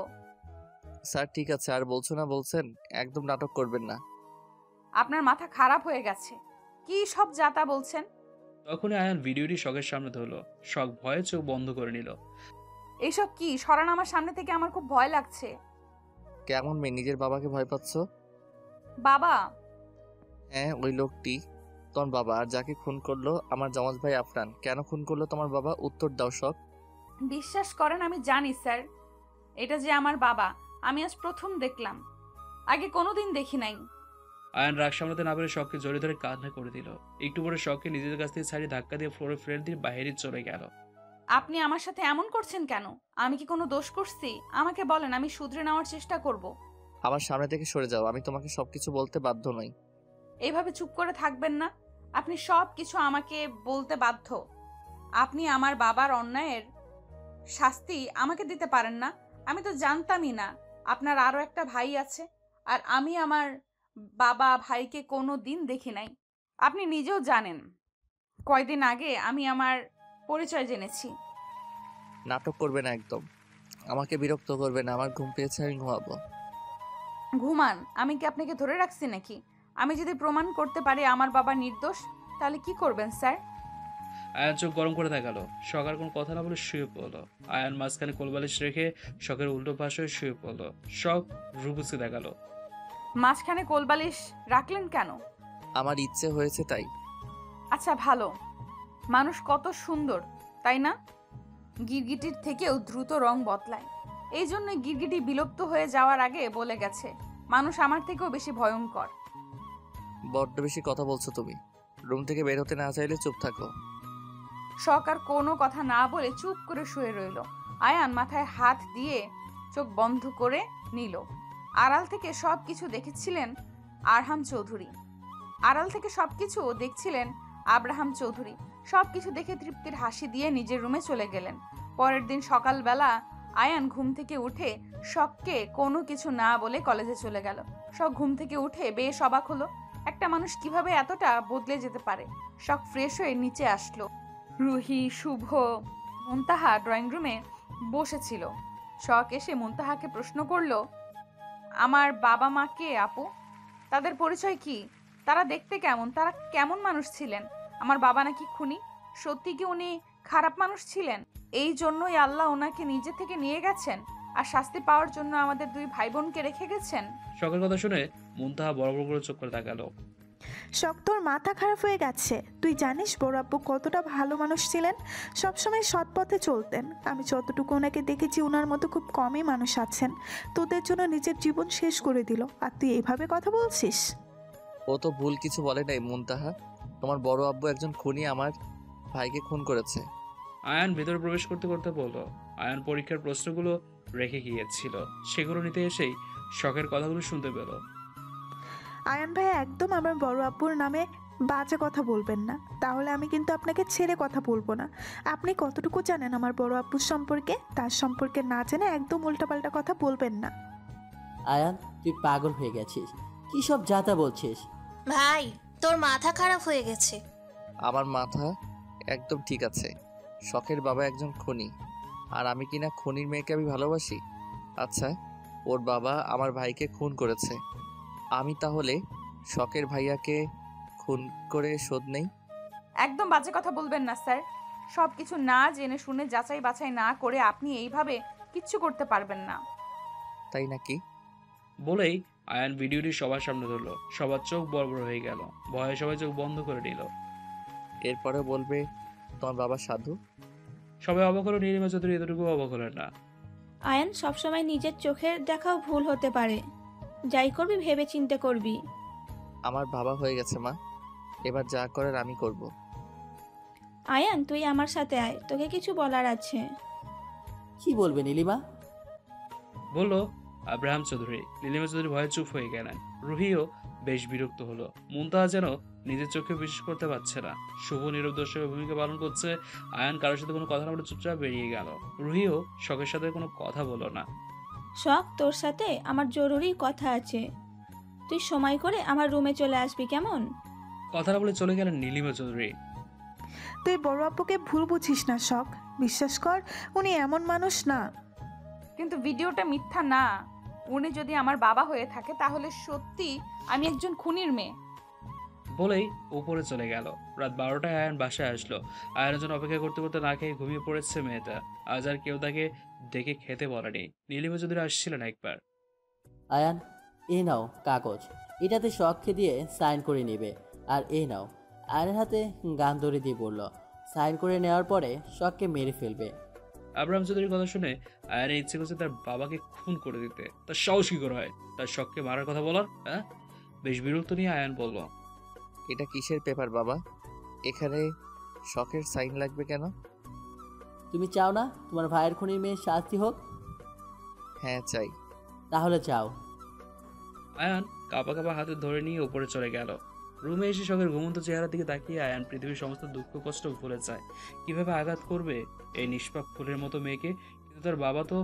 স্যার ঠিক আছে, আর বলছো না বলছেন, একদম নাটক করবেন না। আপনার মাথা খারাপ হয়ে গেছে, কি সব যাতা বলছেন? তখনই আয়ান ভিডিওটি শখের সামনে ধরলো। শখ ভয়ে চোখ বন্ধ করে নিল। এইসব কি? সরান আমার সামনে থেকে, আমার খুব ভয় লাগছে। কেমন মেয়ে, নিজের বাবাকে ভয় পাচ্ছ? বাবা? হ্যাঁ, ওই লোকটি তোমার বাবা। আর যাকে খুন করলো আমার যমজ ভাই আফরান, কেন খুন করলো তোমার বাবা? উত্তর দাও শখ। বিশ্বাস করেন আমি জানি স্যার, এটা যে আমার বাবা আমি আজ প্রথম দেখলাম, আগে কোনোদিন দেখি নাই। আয়ান রাগ সামলাতে না পেরে শখকে জড়িয়ে ধরে কান্না করে দিল। একটু পরে শখকে নিজেদের কাছ থেকে ছাড়িয়ে ধাক্কা দিয়ে ফ্লোরে ফেলে দিয়ে বাইরে চলে গেল। আপনি আমার সাথে এমন করছেন কেন? আমি কি কোনো দোষ করছি? আমাকে বলেন, আমি শুধরে নেওয়ার চেষ্টা করব। আমার সামনে থেকে সরে যাও, আমি তোমাকে সবকিছু বলতে বাধ্য নই। এইভাবে চুপ করে থাকবেন না? আপনি সব কিছু আমাকে বলতে বাধ্য। আপনি আমার বাবার অন্যায়ের শাস্তি আমাকে দিতে পারেন না? আমি তো জানতামই না আপনার আরও একটা ভাই আছে, আর আমি আমার বাবা ভাইকে কোনো দিন দেখি নাই। আপনি নিজেও জানেন কয়দিন আগে আমি আমার পরিচয় জেনেছি। নাটক করবে না একদম, আমাকে বিরক্ত করবে না। আমার ঘুম পেয়েছে, আমি ঘুমাবো। ঘুমান? আমি কি আপনাকে ধরে রাখছি নাকি? আমি যদি প্রমাণ করতে পারি আমার বাবা নির্দোষ, তাহলে কি করবেন স্যার? আয়ান চোখ গরম করে দেখালো। শখ আর কোনো কথা না বলে শুয়ে পড়লো। আয়ান মাঝখানে কোলবালিশ রেখে শখের উল্টো পাশে শুয়ে পড়লো। শখ রুবুসকে দেখালো, মাঝখানে কোলবালিশ রাখলেন কেন? আমার ইচ্ছে হয়েছে তাই। আচ্ছা ভালো, মানুষ কত সুন্দর তাই না? গিরগিটির থেকেও দ্রুত রং বদলায়। এই জন্যই গিরগিটি বিলুপ্ত হয়ে যাওয়ার আগে বলে গেছে, মানুষ আমার থেকেও বেশি ভয়ঙ্কর। বড্ড বেশি কথা বলছো তুমি। রুম থেকে বের হতে না চাইলে চুপ থাকো। শখ আর কোনো কথা না বলে চুপ করে শুয়ে রইল। আয়ান মাথায় হাত দিয়ে চোখ বন্ধ করে নিল। আড়াল থেকে সব কিছু দেখছিলেন আরহাম চৌধুরী। আড়াল থেকে সব কিছু দেখছিলেন আব্রাহাম চৌধুরী। সব কিছু দেখে তৃপ্তির হাসি দিয়ে নিজের রুমে চলে গেলেন। পরের দিন সকালবেলা আয়ান ঘুম থেকে উঠে শখকে কোনো কিছু না বলে কলেজে চলে গেল। শখ ঘুম থেকে উঠে বেশ অবাক হলো, একটা মানুষ কিভাবে এতটা বদলে যেতে পারে। শখ ফ্রেশ হয়ে নিচে আসলো। রুহি, শুভ, মুনতাহা ড্রয়িং রুমে বসেছিল। শখ এসে মুনতাহাকে প্রশ্ন করলো, আমার বাবা মা কে আপু? তাদের পরিচয় কি? তারা দেখতে কেমন? তারা কেমন মানুষ ছিলেন? আমার বাবা নাকি খুনি? সত্যি কি উনি খারাপ মানুষ ছিলেন? এই জন্যই আল্লাহ ওনাকে নিজে থেকে নিয়ে গেছেন আর শাস্তি পাওয়ার জন্য আমাদের দুই ভাই বোনকে রেখে গেছেন? শখের কথা শুনে মুনতাহা বড় বড় করে চোখ করে তাকালো। শখ, তোর মাথা খারাপ হয়ে গেছে। তুই জানিস বড় আব্বু কতটা ভালো মানুষ ছিলেন, সবসময় সৎ পথে চলতেন। আমি যতটুকু ওনাকে দেখেছি ওনার মতো খুব কমই মানুষ আছেন। তোদের জন্য নিজের জীবন শেষ করে দিল, আর তুই এভাবে কথা বলছিস? ও তো ভুল কিছু বলে নাই মুনতাহা। তোমার বড় আব্বু একজন খুনি, আমার ভাইকে খুন করেছে। আয়ান ভেতরে প্রবেশ করতে করতে বলল। আয়ান পরীক্ষার প্রশ্নগুলো রেখে গিয়েছিল, সেগুলো নিতে এসেই শখের কথাগুলো শুনতে পেল। আয়ান ভাই একদম আমার বড় আপুর নামে বাজে কথা বলবেন না, তাহলে আমি কিন্তু আপনাকে ছেড়ে কথা বলবো না। আপনি কতটুকু জানেন আমার বড় আপুর সম্পর্কে? তার সম্পর্কে না জেনে একদম উল্টাপাল্টা কথা বলবেন না। আয়ান, তুই পাগল হয়ে গেছিস, কি সব যাতা বলছিস? ভাই, তোর মাথা খারাপ হয়ে গেছে। আমার মাথা একদম ঠিক আছে। শখের বাবা একজন খুনি, আর আমি কিনা খুনির মেয়েকে আমি ভালোবাসি? আচ্ছা, ওর বাবা আমার ভাইকে খুন করেছে, আমি তাহলে শখের ভাইয়াকে খুন করে শোধ নেই? একদম বাজে কথা বলবেন না স্যার। সব কিছু না জেনে শুনে যাচাই বাছাই না করে আপনি এইভাবে কিচ্ছু করতে পারবেন না। তাই নাকি? বলেই আয়ান ভিডিওটি সবার সামনে ধরলো। সবার চোখ বড় বড় হয়ে গেল, ভয়ে সবাই চোখ বন্ধ করে নিল। এরপরে বলবে তোমার বাবা সাধু? সবাই অবাক হলো, নীলিমা চৌধুরী এতটুকু অবাক হলেন না। আয়ান, সবসময় নিজের চোখের দেখাও ভুল হতে পারে, যাই করবি ভেবে চিন্তে করবি। আমার বাবা হয়ে গেছে মা, এবার যা করার আমি করব। আয়ান, তুই আমার সাথে আয়, তোকে কিছু বলার আছে। কি বলবে নীলিমা? বলল আব্রাহাম চৌধুরী। নীলিমা চৌধুরী ভয়ে চুপ হয়ে গেলেন। রুহিও বেশ বিরক্ত হলো। মুনতাহা যেন নিজের চোখে বিশ্বাস করতে পারছে না। শুভ নীরব দর্শকের ভূমিকা পালন করছে। আয়ান কারোর সাথে কোনো কথা না বলে চুপচাপ বেরিয়ে গেল। রুহিও শখের সাথে কোনো কথা বলল না। শখ, তোর সাথে আমার জরুরি কথা আছে, তুই সময় করে আমার রুমে চলে আসবি, কেমন? কথাটা বলে চলে গেলেন নীলিমা চৌধুরী। তুই বড় আপুকে ভুল বুঝিস না শখ, বিশ্বাস কর উনি এমন মানুষ না। কিন্তু ভিডিওটা মিথ্যা না। উনি যদি আমার বাবা হয়ে থাকে তাহলে সত্যি আমি একজন খুনির মেয়ে। বলেই উপরে চলে গেল। রাত 12টায় আয়ান বাসায় আসলো। আয়ানের জন্য অপেক্ষা করতে করতে না খেয়ে ঘুমিয়ে পড়েছে মেয়েটা। আজ আর কেউ তাকে ডেকে খেতে বলেনি। নীলিমা চৌধুরী আসছিলেন একবার। আয়ান, এই নাও কাগজ, এটাতে শখকে দিয়ে সাইন করে নেবে। আর এই নাও। আয়নের হাতে গান ধরে দিয়ে বলল, সাইন করে নেওয়ার পরে শখকে মেরে ফেলবে। আব্রাহাম চৌধুরীর কথা শুনে আয়ানের ইচ্ছে করছে তার বাবাকে খুন করে দিতে। তার সাহস কি করে হয় তার শখকে মারার কথা বলার? হ্যাঁ, বেশ বিরক্ত নিয়ে আয়ান বলল, এটা কিসের পেপার বাবা? এখানে শখের সাইন লাগবে কেন? তুমি চাও না তোমার ভাইয়ের খুনির মেয়ে শাস্তি হোক? হ্যাঁ চাই। তাহলে যাও। আয়ান কাঁপা কাঁপা হাতে ধরে নিয়ে উপরে চলে গেল। রুমে এসে শখের ঘুমন্ত চেহারার দিকে তাকিয়ে আয়ান পৃথিবীর সমস্ত দুঃখ কষ্ট ভুলে যায়। কিভাবে আঘাত করবে এই নিষ্পাপ ফুলের মতো মেয়েকে, কিন্তু তার বাবা তো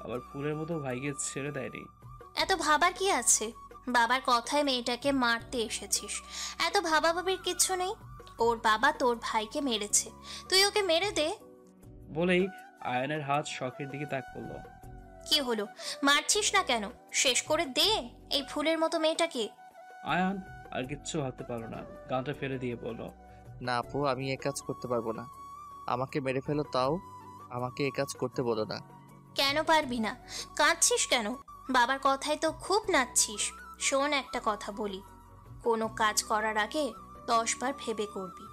আবার ফুলের মতো ভাইকে ছেড়ে দেয়নি। এত ভাবার কি আছে? বাবার কথায় মেয়েটাকে মারতে এসেছিস, এত ভাবাভাবির কিচ্ছু নেই। ওর বাবা তোর ভাইকে মেরেছে, তুই ওকে মেরে দে। বলেই আয়ানের হাত শখের দিকে তাক করলো। কি হলো, মারছিস না কেন? শেষ করে দে এই ফুলের মতো মেয়েটাকে। আয়ান আর কিচ্ছু ভাবতে পারলো না, গানটা ফেলে দিয়ে বলল, না আপু, আমি এ কাজ করতে পারবো না। আমাকে মেরে ফেলো, তাও আমাকে এ কাজ করতে বলো না। কেন পারবি না? কাঁদছিস কেন? বাবার কথায় তো খুব নাচছিস। শোন, একটা কথা বলি, কোনো কাজ করার আগে 10 বার ভেবে করবি।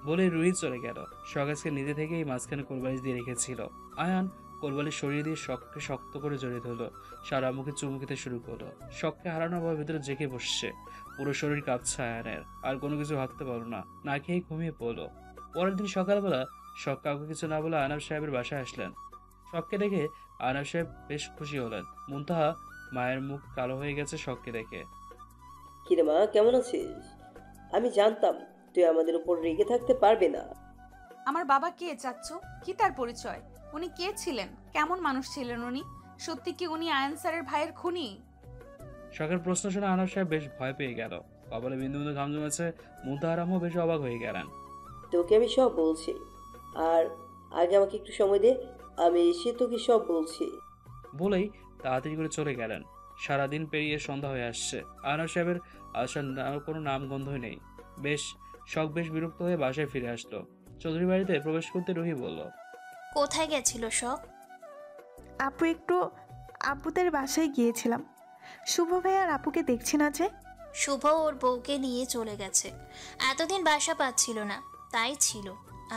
বলে রুহি চলে গেল। শখ আজকে নিজে থেকেই মাঝখানে কোলবালিশ দিয়ে রেখেছিল। আয়ান কোলবালিশ সরিয়ে দিয়ে শখকে শক্ত করে জড়িয়ে ধরলো। সারা মুখে চুমু খেতে শুরু করলো। শখকে হারানোর ভয় ভিতরে জেগে বসছে। পুরো শরীর কাঁপছে আয়ানের। আর কোনো কিছু ভাবতে পারলো না, না খেয়ে ঘুমিয়ে পড়লো। পরের দিন সকালবেলা শখ কাউকে কিছু না বলে আনাব সাহেবের বাসায় আসলেন। শখকে দেখে আনাব সাহেব বেশ খুশি হলেন। মুনতাহা মায়ের মুখ কালো হয়ে গেছে শখকে দেখে। কিরে মা, কেমন আছিস? আমি জানতাম তুই আমাদের উপর রেগে থাকতে পারবে না। আমার বাবা কে চাচ্চু? কি তার পরিচয়? উনি কে ছিলেন? কেমন মানুষ ছিলেন উনি? সত্যি কি উনি আয়ান স্যারের ভাইয়ের খুনি? শখের প্রশ্ন শুনে আনাব সাহেব বেশ ভয় পেয়ে গেল। কপালে বিন্দু বিন্দু ঘাম জমেছে। মুনতাহার আম্মু বেশ অবাক হয়ে গেলেন। তোকে আমি সব বলছি, আর আগে আমাকে একটু সময় দে, আমি এসে তোকে সব বলছি। বলেই তাড়াতাড়ি করে চলে গেলেন। সারাদিন পেরিয়ে সন্ধ্যা হয়ে আসছে। আনাব সাহেবের আসার কোনো নামগন্ধই নেই। শখ বেশ বিরক্ত হয়ে বাসায় ফিরে আসলো। চৌধুরী বাড়িতে প্রবেশ করতে রুহি বলল, কোথায় গেছিল শখ? আপু, একটু আব্বুদের বাসায় গিয়েছিলাম। শুভ ভাই আর আপুকে দেখছি না যে। শুভ ওর বউকে নিয়ে চলে গেছে। এতদিন বাসা পাচ্ছিল না, তাই ছিল।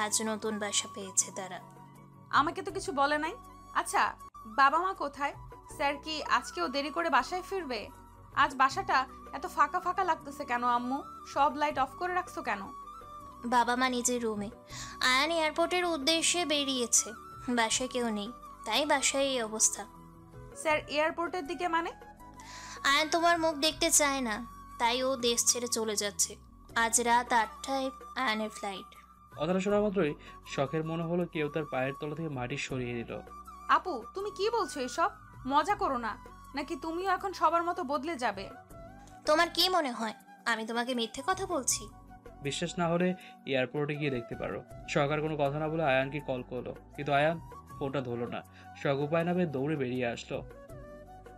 আজ নতুন বাসা পেয়েছে তারা। আমাকে তো কিছু বলে নাই। আচ্ছা, বাবা মা কোথায়? স্যার কি আজকেও দেরি করে বাসায় ফিরবে? আজ বাসাটা এত ফাঁকা ফাঁকা লাগতেছে কেন আম্মু? সব লাইট অফ করে রাখছো কেন? বাবা মা নিজের রুমে। আয়ান এয়ারপোর্টের উদ্দেশ্যে বেরিয়েছে, বাসায় কেউ নেই, তাই বাসায় এই অবস্থা। স্যার এয়ারপোর্টের দিকে মানে? আয়ান তোমার মুখ দেখতে চায় না, তাই ও দেশ ছেড়ে চলে যাচ্ছে। আজ রাত 8টায় আয়ানের ফ্লাইট। কথাটা শোনা মাত্রই শখের মনে হলো কেউ তার পায়ের তলা থেকে মাটি সরিয়ে দিল। আপু তুমি কি বলছো এসব? মজা করো না, নাকি তুমিও এখন সবার মতো বদলে যাবে? তোমার কি মনে হয় আমি তোমাকে মিথ্যে কথা বলছি? বিশ্বাস না হলে এয়ারপোর্টে গিয়ে দেখতে পারো। শখ আর কোনো কথা না বলে আয়ানকে কল করলো, কিন্তু আয়ান ফোনটা ধরলো না। শখ উপায় না পেয়ে দৌড়ে বেরিয়ে আসলো।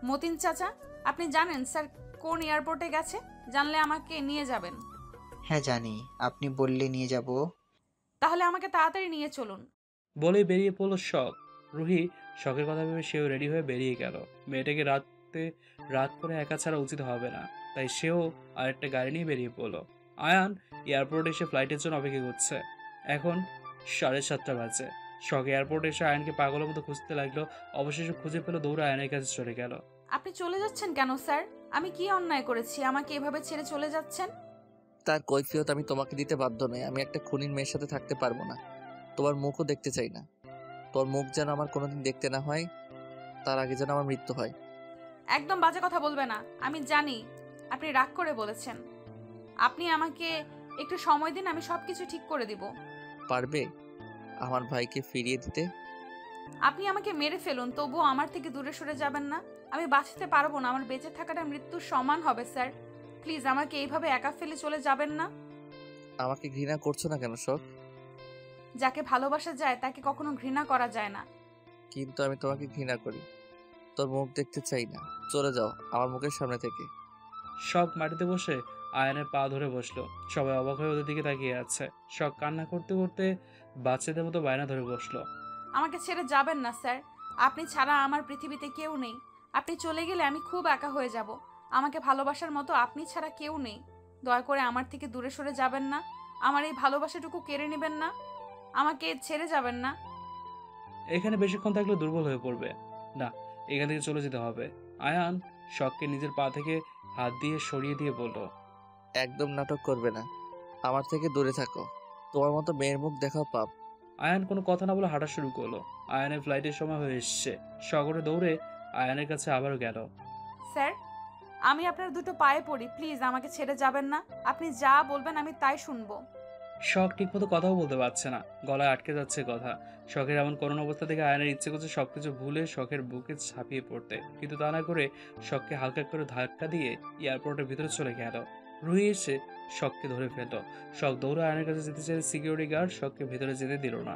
মতিন চাচা, আপনি জানেন স্যার কোন এয়ারপোর্টে গেছে? জানলে আমাকে নিয়ে যাবেন। হ্যাঁ জানি, আপনি বললে নিয়ে যাব। তাহলে আমাকে তাড়াতাড়ি নিয়ে চলুন। বলেই বেরিয়ে পড়লো শখ। রুহি শখের কথা ভেবে সেও রেডি হয়ে বেরিয়ে গেল। মেয়েটাকে রাত করে একা ছাড়া উচিত হবে না, তাই সেও আরেকটা গাড়ি নিয়ে বেরিয়ে পড়লো। আয়ান এয়ারপোর্টে এসে ফ্লাইটের জন্য অপেক্ষা করছে। এখন 7:30 বাজে। শখ এয়ারপোর্টে এসে আয়ানকে পাগলের মতো খুঁজতে লাগলো। অবশেষে খুঁজে পেলো, দৌড়ে আয়ানের কাছে চলে গেল। আপনি চলে যাচ্ছেন কেন স্যার? আমি কি অন্যায় করেছি আমাকে এভাবে ছেড়ে চলে যাচ্ছেন? তার কৈফিয়ত আমি তোমাকে দিতে বাধ্য নই। আমি একটা খুনির মেয়ের সাথে থাকতে পারবো না। তোমার মুখও দেখতে চাই না। তোর মুখ যেন আমার কোনোদিন দেখতে না হয়, তার আগে যেন আমার মৃত্যু হয়। একদম বাজে কথা বলবে না। আমি জানি আপনি রাগ করে বলেছেন। আপনি আমাকে একটু সময় দিন, আমি সবকিছু ঠিক করে দিব। পারবে আমার ভাইকে ফিরিয়ে দিতে? আপনি আমাকে মেরে ফেলুন, তবুও আমার থেকে দূরে সরে যাবেন না। আমি বাঁচতে পারবো না, আমার বেঁচে থাকাটা মৃত্যুর সমান হবে স্যার। প্লিজ আমাকে এইভাবে একা ফেলে চলে যাবেন না। আমাকে ঘৃণা করছো না কেন শখ? যাকে ভালোবাসা যায় তাকে কখনো ঘৃণা করা যায় না। কিন্তু আমি তোমাকে ঘৃণা করি। তোর মুখ দেখতে চাই না। চলে যাও আমার মুখের সামনে থেকে। শখ মাটিতে বসে আয়ানের পা ধরে বসলো। সবাই অবাক হয়ে ওদের দিকে তাকিয়ে আছে। শখ কান্না করতে করতে বাচ্চাদের মতো বায়না ধরে বসলো। আমাকে ছেড়ে যাবেন না স্যার। আপনি ছাড়া আমার পৃথিবীতে কেউ নেই। আপনি চলে গেলে আমি খুব একা হয়ে যাব। আমাকে ভালোবাসার মতো আপনি ছাড়া কেউ নেই। দয়া করে আমার থেকে দূরে সরে যাবেন না। আমার এই ভালোবাসাটুকু কেড়ে নেবেন না। আমাকে ছেড়ে যাবেন না। এখানে বেশিক্ষণ থাকলে দুর্বল হয়ে পড়বে। না, এখান থেকে চলে যেতে হবে। আয়ান শখকে নিজের পা থেকে হাত দিয়ে সরিয়ে দিয়ে বলল, একদম নাটক করবে না। আমার থেকে দূরে থাকো। তোমার মতো মেয়ের মুখ দেখাও পাপ। আয়ান কোনো কথা না বলে হাঁটা শুরু করলো। আয়ানের ফ্লাইটের সময় হয়ে এসছে। শগরে দৌড়ে আয়ানের কাছে আবারও গেল। স্যার, আমি আপনার দুটো পায়ে পড়ি, প্লিজ আমাকে ছেড়ে যাবেন না। আপনি যা বলবেন আমি তাই শুনবো। শখ ঠিকমতো কথাও বলতে পারছে না, গলায় আটকে যাচ্ছে কথা। শখের এমন করুণ অবস্থা থেকে আয়নের ইচ্ছে করছে সবকিছু ভুলে শখের বুকে ছাপিয়ে পড়তে, কিন্তু তা না করে শখকে হালকা করে ধাক্কা দিয়ে এয়ারপোর্টের ভিতরে চলে গেল। রুহি এসে শখকে ধরে ফেলল। শখ দৌড়ে আয়নের কাছে যেতে চাইলে সিকিউরিটি গার্ড শখকে ভেতরে যেতে দিল না।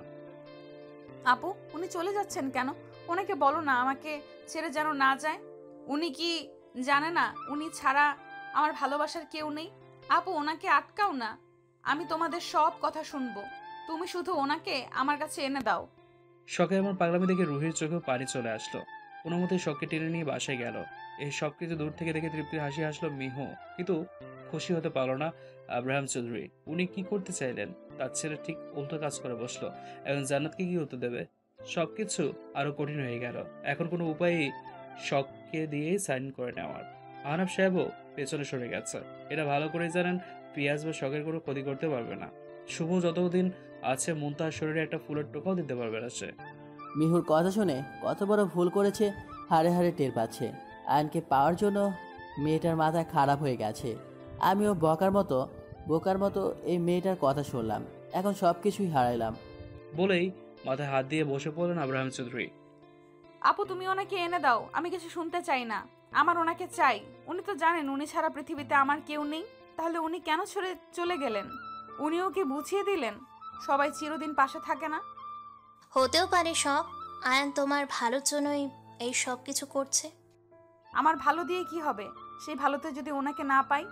আপু, উনি চলে যাচ্ছেন কেন? ওনাকে বলো না আমাকে ছেড়ে যেন না যায়। উনি কি জানে না উনি ছাড়া আমার ভালোবাসার কেউ নেই? আপু, ওনাকে আটকাও না। আমি তোমাদের সব কথা শুনবো। তুমি শুধু ওনাকে আমার কাছে এনে দাও। শখের এমন পাগলামি দেখে রুহির চোখেও পানি চলে আসলো। কোনো মতেই শখকে টেনে নিয়ে বাসায় গেল। এই সব কিছু দূর থেকে দেখে তৃপ্তির হাসি হাসলো মিহু, কিন্তু খুশি হতে পারলো না আব্রাহাম চৌধুরী। উনি কি করতে চাইলেন? তার ছেলে ঠিক উল্টো কাজ করে বসলো। এখন জান্নাতকে কি উত্তর দেবে? সবকিছু আরো কঠিন হয়ে গেল। এখন কোনো উপায়ই শখকে দিয়ে সাইন করে নেওয়ার। আহনাব সাহেবও পেছনে সরে গেছে। এটা ভালো করেই জানেন পিয়াজ বা শখের কোনো ক্ষতি করতে পারবে না। শুভ যতদিন আছে মুনতাহার শরীরে একটা ফুলের টোকাও দিতে পারবে না সে। মিহুর কথা শুনে কত বড় ভুল করেছে হাড়ে হাড়ে টের পাচ্ছে। আয়নকে পাওয়ার জন্য মেয়েটার মাথা খারাপ হয়ে গেছে। আমিও বোকার মতো এই মেয়েটার কথা শুনলাম, এখন সব কিছুই হারাইলাম। বলেই মাথায় হাত দিয়ে বসে পড়লেন আব্রাহাম চৌধুরী। আপু, তুমি ওনাকে এনে দাও। আমি কিছু শুনতে চাই না। আমার ওনাকে চাই। উনি তো জানেন উনি ছাড়া পৃথিবীতে আমার কেউ নেই। তাহলে উনি কেন ছেড়ে চলে গেলেন? উনিও কি বুঝিয়ে দিলেন সবাই চিরদিন পাশে থাকে না? হতেও পারে সব। আয়ান তোমার ভালোর জন্যই এই সব কিছু করছে। আমার ভালো দিয়ে কি হবে সেই ভালোতে যদি ওনাকে না পাই?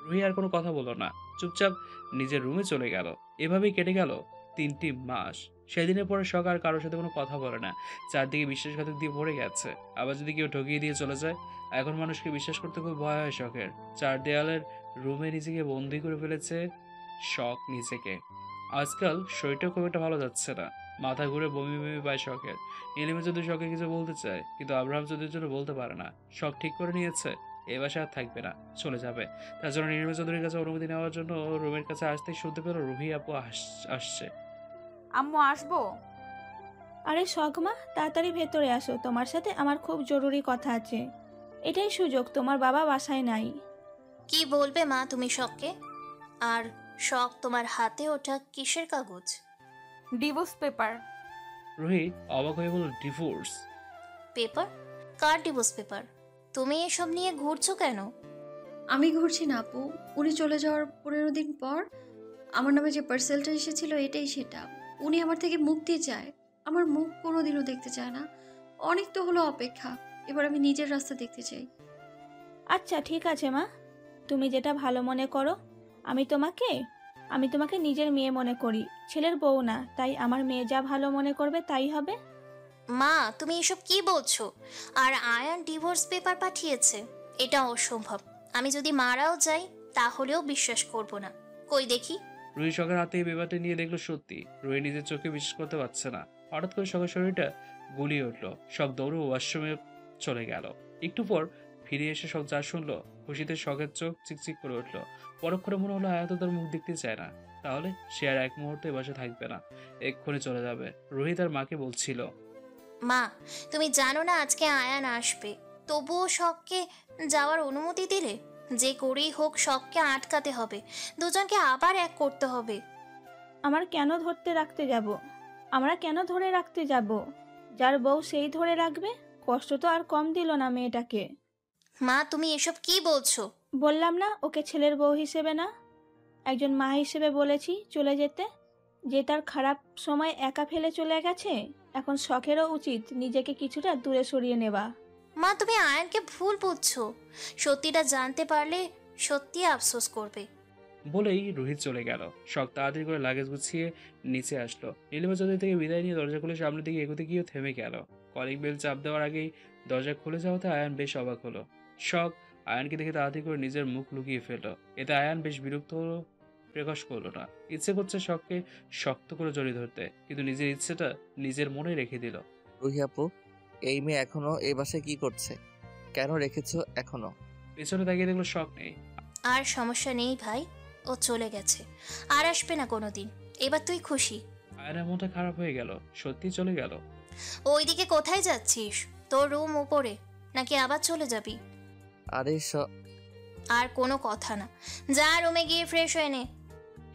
রুহি আর কোনো কথা বলল না, চুপচাপ নিজের রুমে চলে গেল। এভাবেই কেটে গেল 3টি মাস। সেদিনের পরে শখ আর কারোর সাথে কোনো কথা বলে না। চারদিকে বিশ্বাসঘাতক দিয়ে ভরে গেছে। আবার যদি কেউ ঠকিয়ে দিয়ে চলে যায়, এখন মানুষকে বিশ্বাস করতে খুব ভয় হয় শখের। 4 দেয়ালের রুমে নিজেকে বন্দি করে ফেলেছে শখ নিজেকে। আজকাল শরীরটা খুব একটা ভালো যাচ্ছে না। মাথা ঘুরে বমি বমি পায় শখের। নীলিমা চৌধুরী শখে কিছু বলতে চায়, কিন্তু আব্রাহাম চৌধুরীর জন্য বলতে পারে না। শখ ঠিক করে নিয়েছে এই বাসায় আর থাকবে না, চলে যাবে। তার জন্য নীলিমা চৌধুরীর কাছে অনুমতি নেওয়ার জন্য রুমের কাছে আসতেই শুনতে পেল রুহি আপু আসছে। আম্মু আসবো? আরে শখমা, তাড়াতাড়ি ভেতরে আসো, তোমার সাথে আমার খুব জরুরি কথা আছে। এটাই সুযোগ, তোমার বাবা বাসায় নাই। কি বলবে মা তুমি শখকে? আর শখ, তোমার হাতে ওটা কিসের কাগজ? Divorce paper. রুহি অবাক হয়ে বলল, ডিভোর্স পেপার? কার ডিভোর্স পেপার? তুমি এসব নিয়ে ঘুরছো কেন? আমি ঘুরছি না আপু, উনি চলে যাওয়ার 15 দিন পর আমার নামে যে পার্সেলটা এসেছিল এটাই সেটা। উনি আমার থেকে মুক্তি চায়, আমার মুখ কোনোদিনও দেখতে চায় না। অনেক তো হলো অপেক্ষা, এবার আমি নিজের রাস্তা দেখতে চাই। আচ্ছা ঠিক আছে মা, তুমি যেটা ভালো মনে করো। আমি তোমাকে নিজের মেয়ে মনে করি, ছেলের বউ না, তাই আমার মেয়ে যা ভালো মনে করবে তাই হবে। মা তুমি এসব কি বলছো? আর আয়ান ডিভোর্স পেপার পাঠিয়েছে, এটা অসম্ভব। আমি যদি মারাও যাই তাহলেও বিশ্বাস করব না। কই দেখি। রুহি শখের হাতে এই পেপারটা নিয়ে দেখলো সত্যি। রুহি নিজের চোখে বিশ্বাস করতে পারছে না। হঠাৎ করে শখের শরীরটা গুলিয়ে উঠলো। শখ দৌড়ে ওয়াশরুমে চলে গেল। একটু পর ফিরে এসে শখ যা শুনলো, খুশিতে শখের চোখ চিকচিক করে উঠলো। পরক্ষণে মনে হলো আয়াত তার মুখ দেখতে চায় না, তাহলে সে আর এক মুহূর্তে এ বাসায় থাকবে না, এক্ষুনি চলে যাবে। রুহি তার মাকে বলছিল, মা তুমি জানো না আজকে আয়ান আসবে, তবুও শখকে যাওয়ার অনুমতি দিলে? যে করেই হোক শখকে আটকাতে হবে, দুজনকে আবার এক করতে হবে। আমরা কেন ধরে রাখতে যাব? যার বউ সেই ধরে রাখবে। কষ্ট তো আর কম দিল না মেয়েটাকে। মা তুমি এসব কি বলছো? বললাম না ওকে ছেলের বউ হিসেবে না, একজন মা হিসেবে বলেছি চলে যেতে। যে তার খারাপ সময় একা ফেলে চলে গেছে, এখন শখেরও উচিত নিজেকে কিছুটা দূরে সরিয়ে নেওয়া। মা তুমি আয়ানকে ভুল বুঝছো, সত্যিটা জানতে পারলে সত্যি আফসোস করবে। বলেই রোহিত চলে গেল। শখ তাড়াতাড়ি করে লাগেজ গুছিয়ে নিচে আসলো। নীলিমা চৌধুরী থেকে বিদায় নিয়ে দরজা খুলে সামনের দিকে এগোতে গিয়ে থেমে গেল। কলিং বেল চাপ দেওয়ার আগেই দরজা খুলে যাওয়াতে আয়ান বেশ অবাক হলো। শখ আয়ানকে দেখে তাড়াতাড়ি করে নিজের মুখ লুকিয়ে ফেললো। এতে আয়ান বেশ বিরক্ত হলো, প্রকাশ করলো না। ইচ্ছে করছে শখকে শক্ত করে জড়িয়ে ধরতে, কিন্তু নিজের ইচ্ছেটা নিজের মনে রেখে দিল। রুহি আপু, এই মেয়ে এখনো এই বাসায় কি করছে? কেন রেখেছো এখনো? পেছনে তাকিয়ে দেখলো শখ নেই। আর সমস্যা নেই ভাই, ও চলে গেছে, আর আসবে না কোনোদিন। এবার তুই খুশি? আয়ানের মনটা খারাপ হয়ে গেল। সত্যি চলে গেল? ওইদিকে কোথায় যাচ্ছিস? তোর রুম উপরে, নাকি আবার চলে যাবি? আরে আর কোনো কথা না, যা রুমে গিয়ে ফ্রেশ হয়ে নে।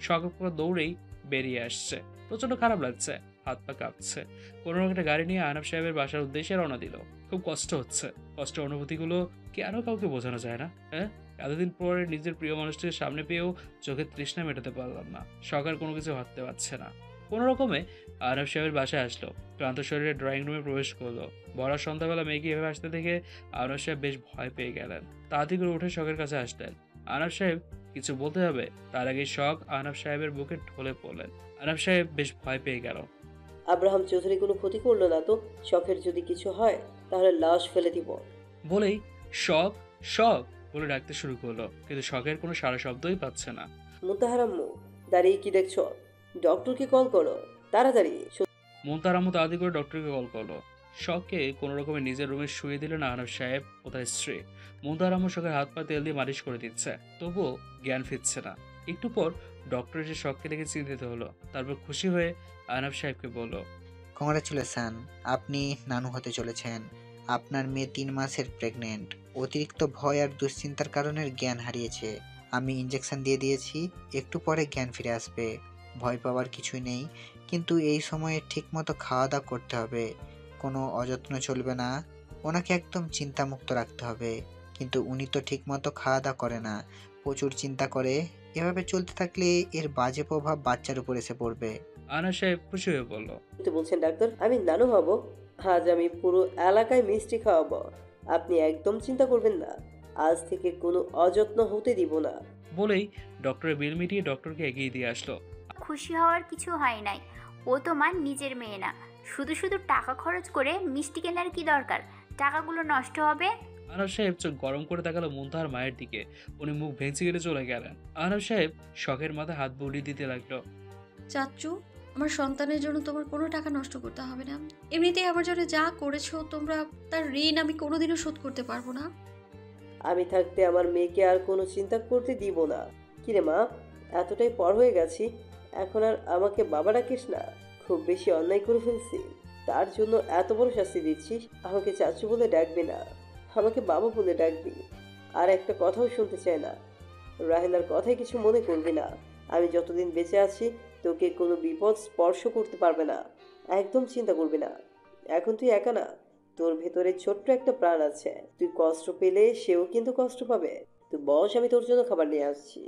শখ দৌড়েই বেরিয়ে আসছে। প্রচন্ড খারাপ লাগছে, হাত পা কাঁপছে। কোনো একটা গাড়ি নিয়ে আয়নাব সাহেবের বাসার উদ্দেশ্যে রওনা দিল। খুব কষ্ট হচ্ছে। কষ্টের অনুভূতিগুলো কেন কাউকে বোঝানো যায় না? হ্যাঁ, এতদিন পরে নিজের প্রিয় মানুষটির সামনে পেয়েও চোখের তৃষ্ণা মেটাতে পারলাম না। শখ আর কোনো কিছু ভাবতে পারছে না। কোনো রকমে আয়নাব সাহেবের বাসায় আসলো। ক্লান্ত শরীরে ড্রয়িং রুমে প্রবেশ করলো। ভরা সন্ধ্যাবেলা মেয়েকে এভাবে আসতে দেখে আয়নাব সাহেব বেশ ভয় পেয়ে গেলেন। তাড়াতাড়ি করে উঠে শখের কাছে আসলেন। আয়নাব সাহেব কিছু বলতে যাবে, তার আগে শখ আয়নাব সাহেবের বুকে ঢলে পড়লেন। আয়নাব সাহেব বেশ ভয় পেয়ে গেল। আব্রাহাম চৌধুরী কোনো ক্ষতি করলো না তো? শখের যদি কিছু হয় তাহলে লাশ ফেলে দিব। বলেই শখ শখ বলে ডাকতে শুরু করলো, কিন্তু শখের কোনো সারা শব্দই পাচ্ছে না। মুতাহারাম্মু, দাঁড়িয়ে কি দেখছো? ডক্টরকে কল করো তাড়াতাড়ি। মুনতাহারাম্মু তাড়াতাড়ি করে ডক্টরকে কল করলো। শখকে কোনো রকমে নিজের রুমে শুয়ে দিলেন আহনাব সাহেব ও তার স্ত্রী। মুনতাহারাম্মু শখের হাত পা তেল দিয়ে মালিশ করে দিচ্ছে, তবুও জ্ঞান ফিরছে না। একটু পর ডক্টর এসে শখকে দেখে চিন্তিত হলো। তারপর খুশি হয়ে আহনাব সাহেবকে বলল, কংগ্রাচুলেশন, আপনি নানু হতে চলেছেন। আপনার মেয়ে 3 মাসের প্রেগনেন্ট। অতিরিক্ত ভয় আর দুশ্চিন্তার কারণে জ্ঞান হারিয়েছে। আমি ইঞ্জেকশন দিয়ে দিয়েছি, একটু পরে জ্ঞান ফিরে আসবে। ভয় পাওয়ার কিছুই নেই, কিন্তু এই সময়ে ঠিকমতো খাওয়া দাওয়া করতে হবে, কোনো অযত্ন চলবে না। ওনাকে একদম চিন্তামুক্ত রাখতে হবে। কিন্তু উনি তো ঠিকমতো খাওয়া দাওয়া করে না, প্রচুর চিন্তা করে। এভাবে চলতে থাকলে এর বাজে প্রভাব বাচ্চার উপর এসে পড়বে। আহনাব সাহেব খুশি হয়ে বলল, তো বলছেন ডাক্তার, আমি নানু হব। আজ আমি পুরো এলাকায় মিষ্টি খাওয়াবো। আপনি একদম চিন্তা করবেন না, আজ থেকে কোনো অযত্ন হতে দিব না। বলেই ডক্টরের বিল মিটিয়ে ডক্টরকে এগিয়ে দিয়ে আসলো। খুশি হওয়ার কিছু হয় নাই, ও তোমার নিজের মেয়ে না। শুধু শুধু টাকা খরচ করে মিষ্টি কেনার কি দরকার? টাকাগুলো নষ্ট হবে। আহনাব সাহেব চোখ গরম করে তাকালো মুনতাহার মায়ের দিকে। উনি মুখ ভেঙচি কেটে চলে গেলেন। আহনাব সাহেব শখের মাথায় হাত বুলিয়ে দিতে লাগলো, চাচ্চু, আমার সন্তানের জন্য তোমার কোনো টাকা নষ্ট করতে হবে না। এমনিতেই আমার জন্য যা করেছো তোমরা, তার ঋণ আমি কোনোদিনও শোধ করতে পারবো না। আমি থাকতে আমার মেয়েকে আর কোনো চিন্তা করতে দিব না। কিরে মা, এতটাই পর হয়ে গেছি, এখন আর আমাকে বাবা ডাকিস না? খুব বেশি অন্যায় করে ফেলছি, তার জন্য এত বড় শাস্তি দিচ্ছিস? আমাকে চাচু বলে ডাকবি না, আমাকে বাবা বলে ডাকবি। আর একটা কথাও শুনতে চাই না। রাহেলার কথায় কিছু মনে করবি না। আমি যতদিন বেঁচে আছি তোকে কোনো বিপদ স্পর্শ করতে পারবে না, একদম চিন্তা করবি না। এখন তুই একা না, তোর ভেতরে ছোট্ট একটা প্রাণ আছে। তুই কষ্ট পেলে সেও কিন্তু কষ্ট পাবে। তুই বস, আমি তোর জন্য খাবার নিয়ে আসছি।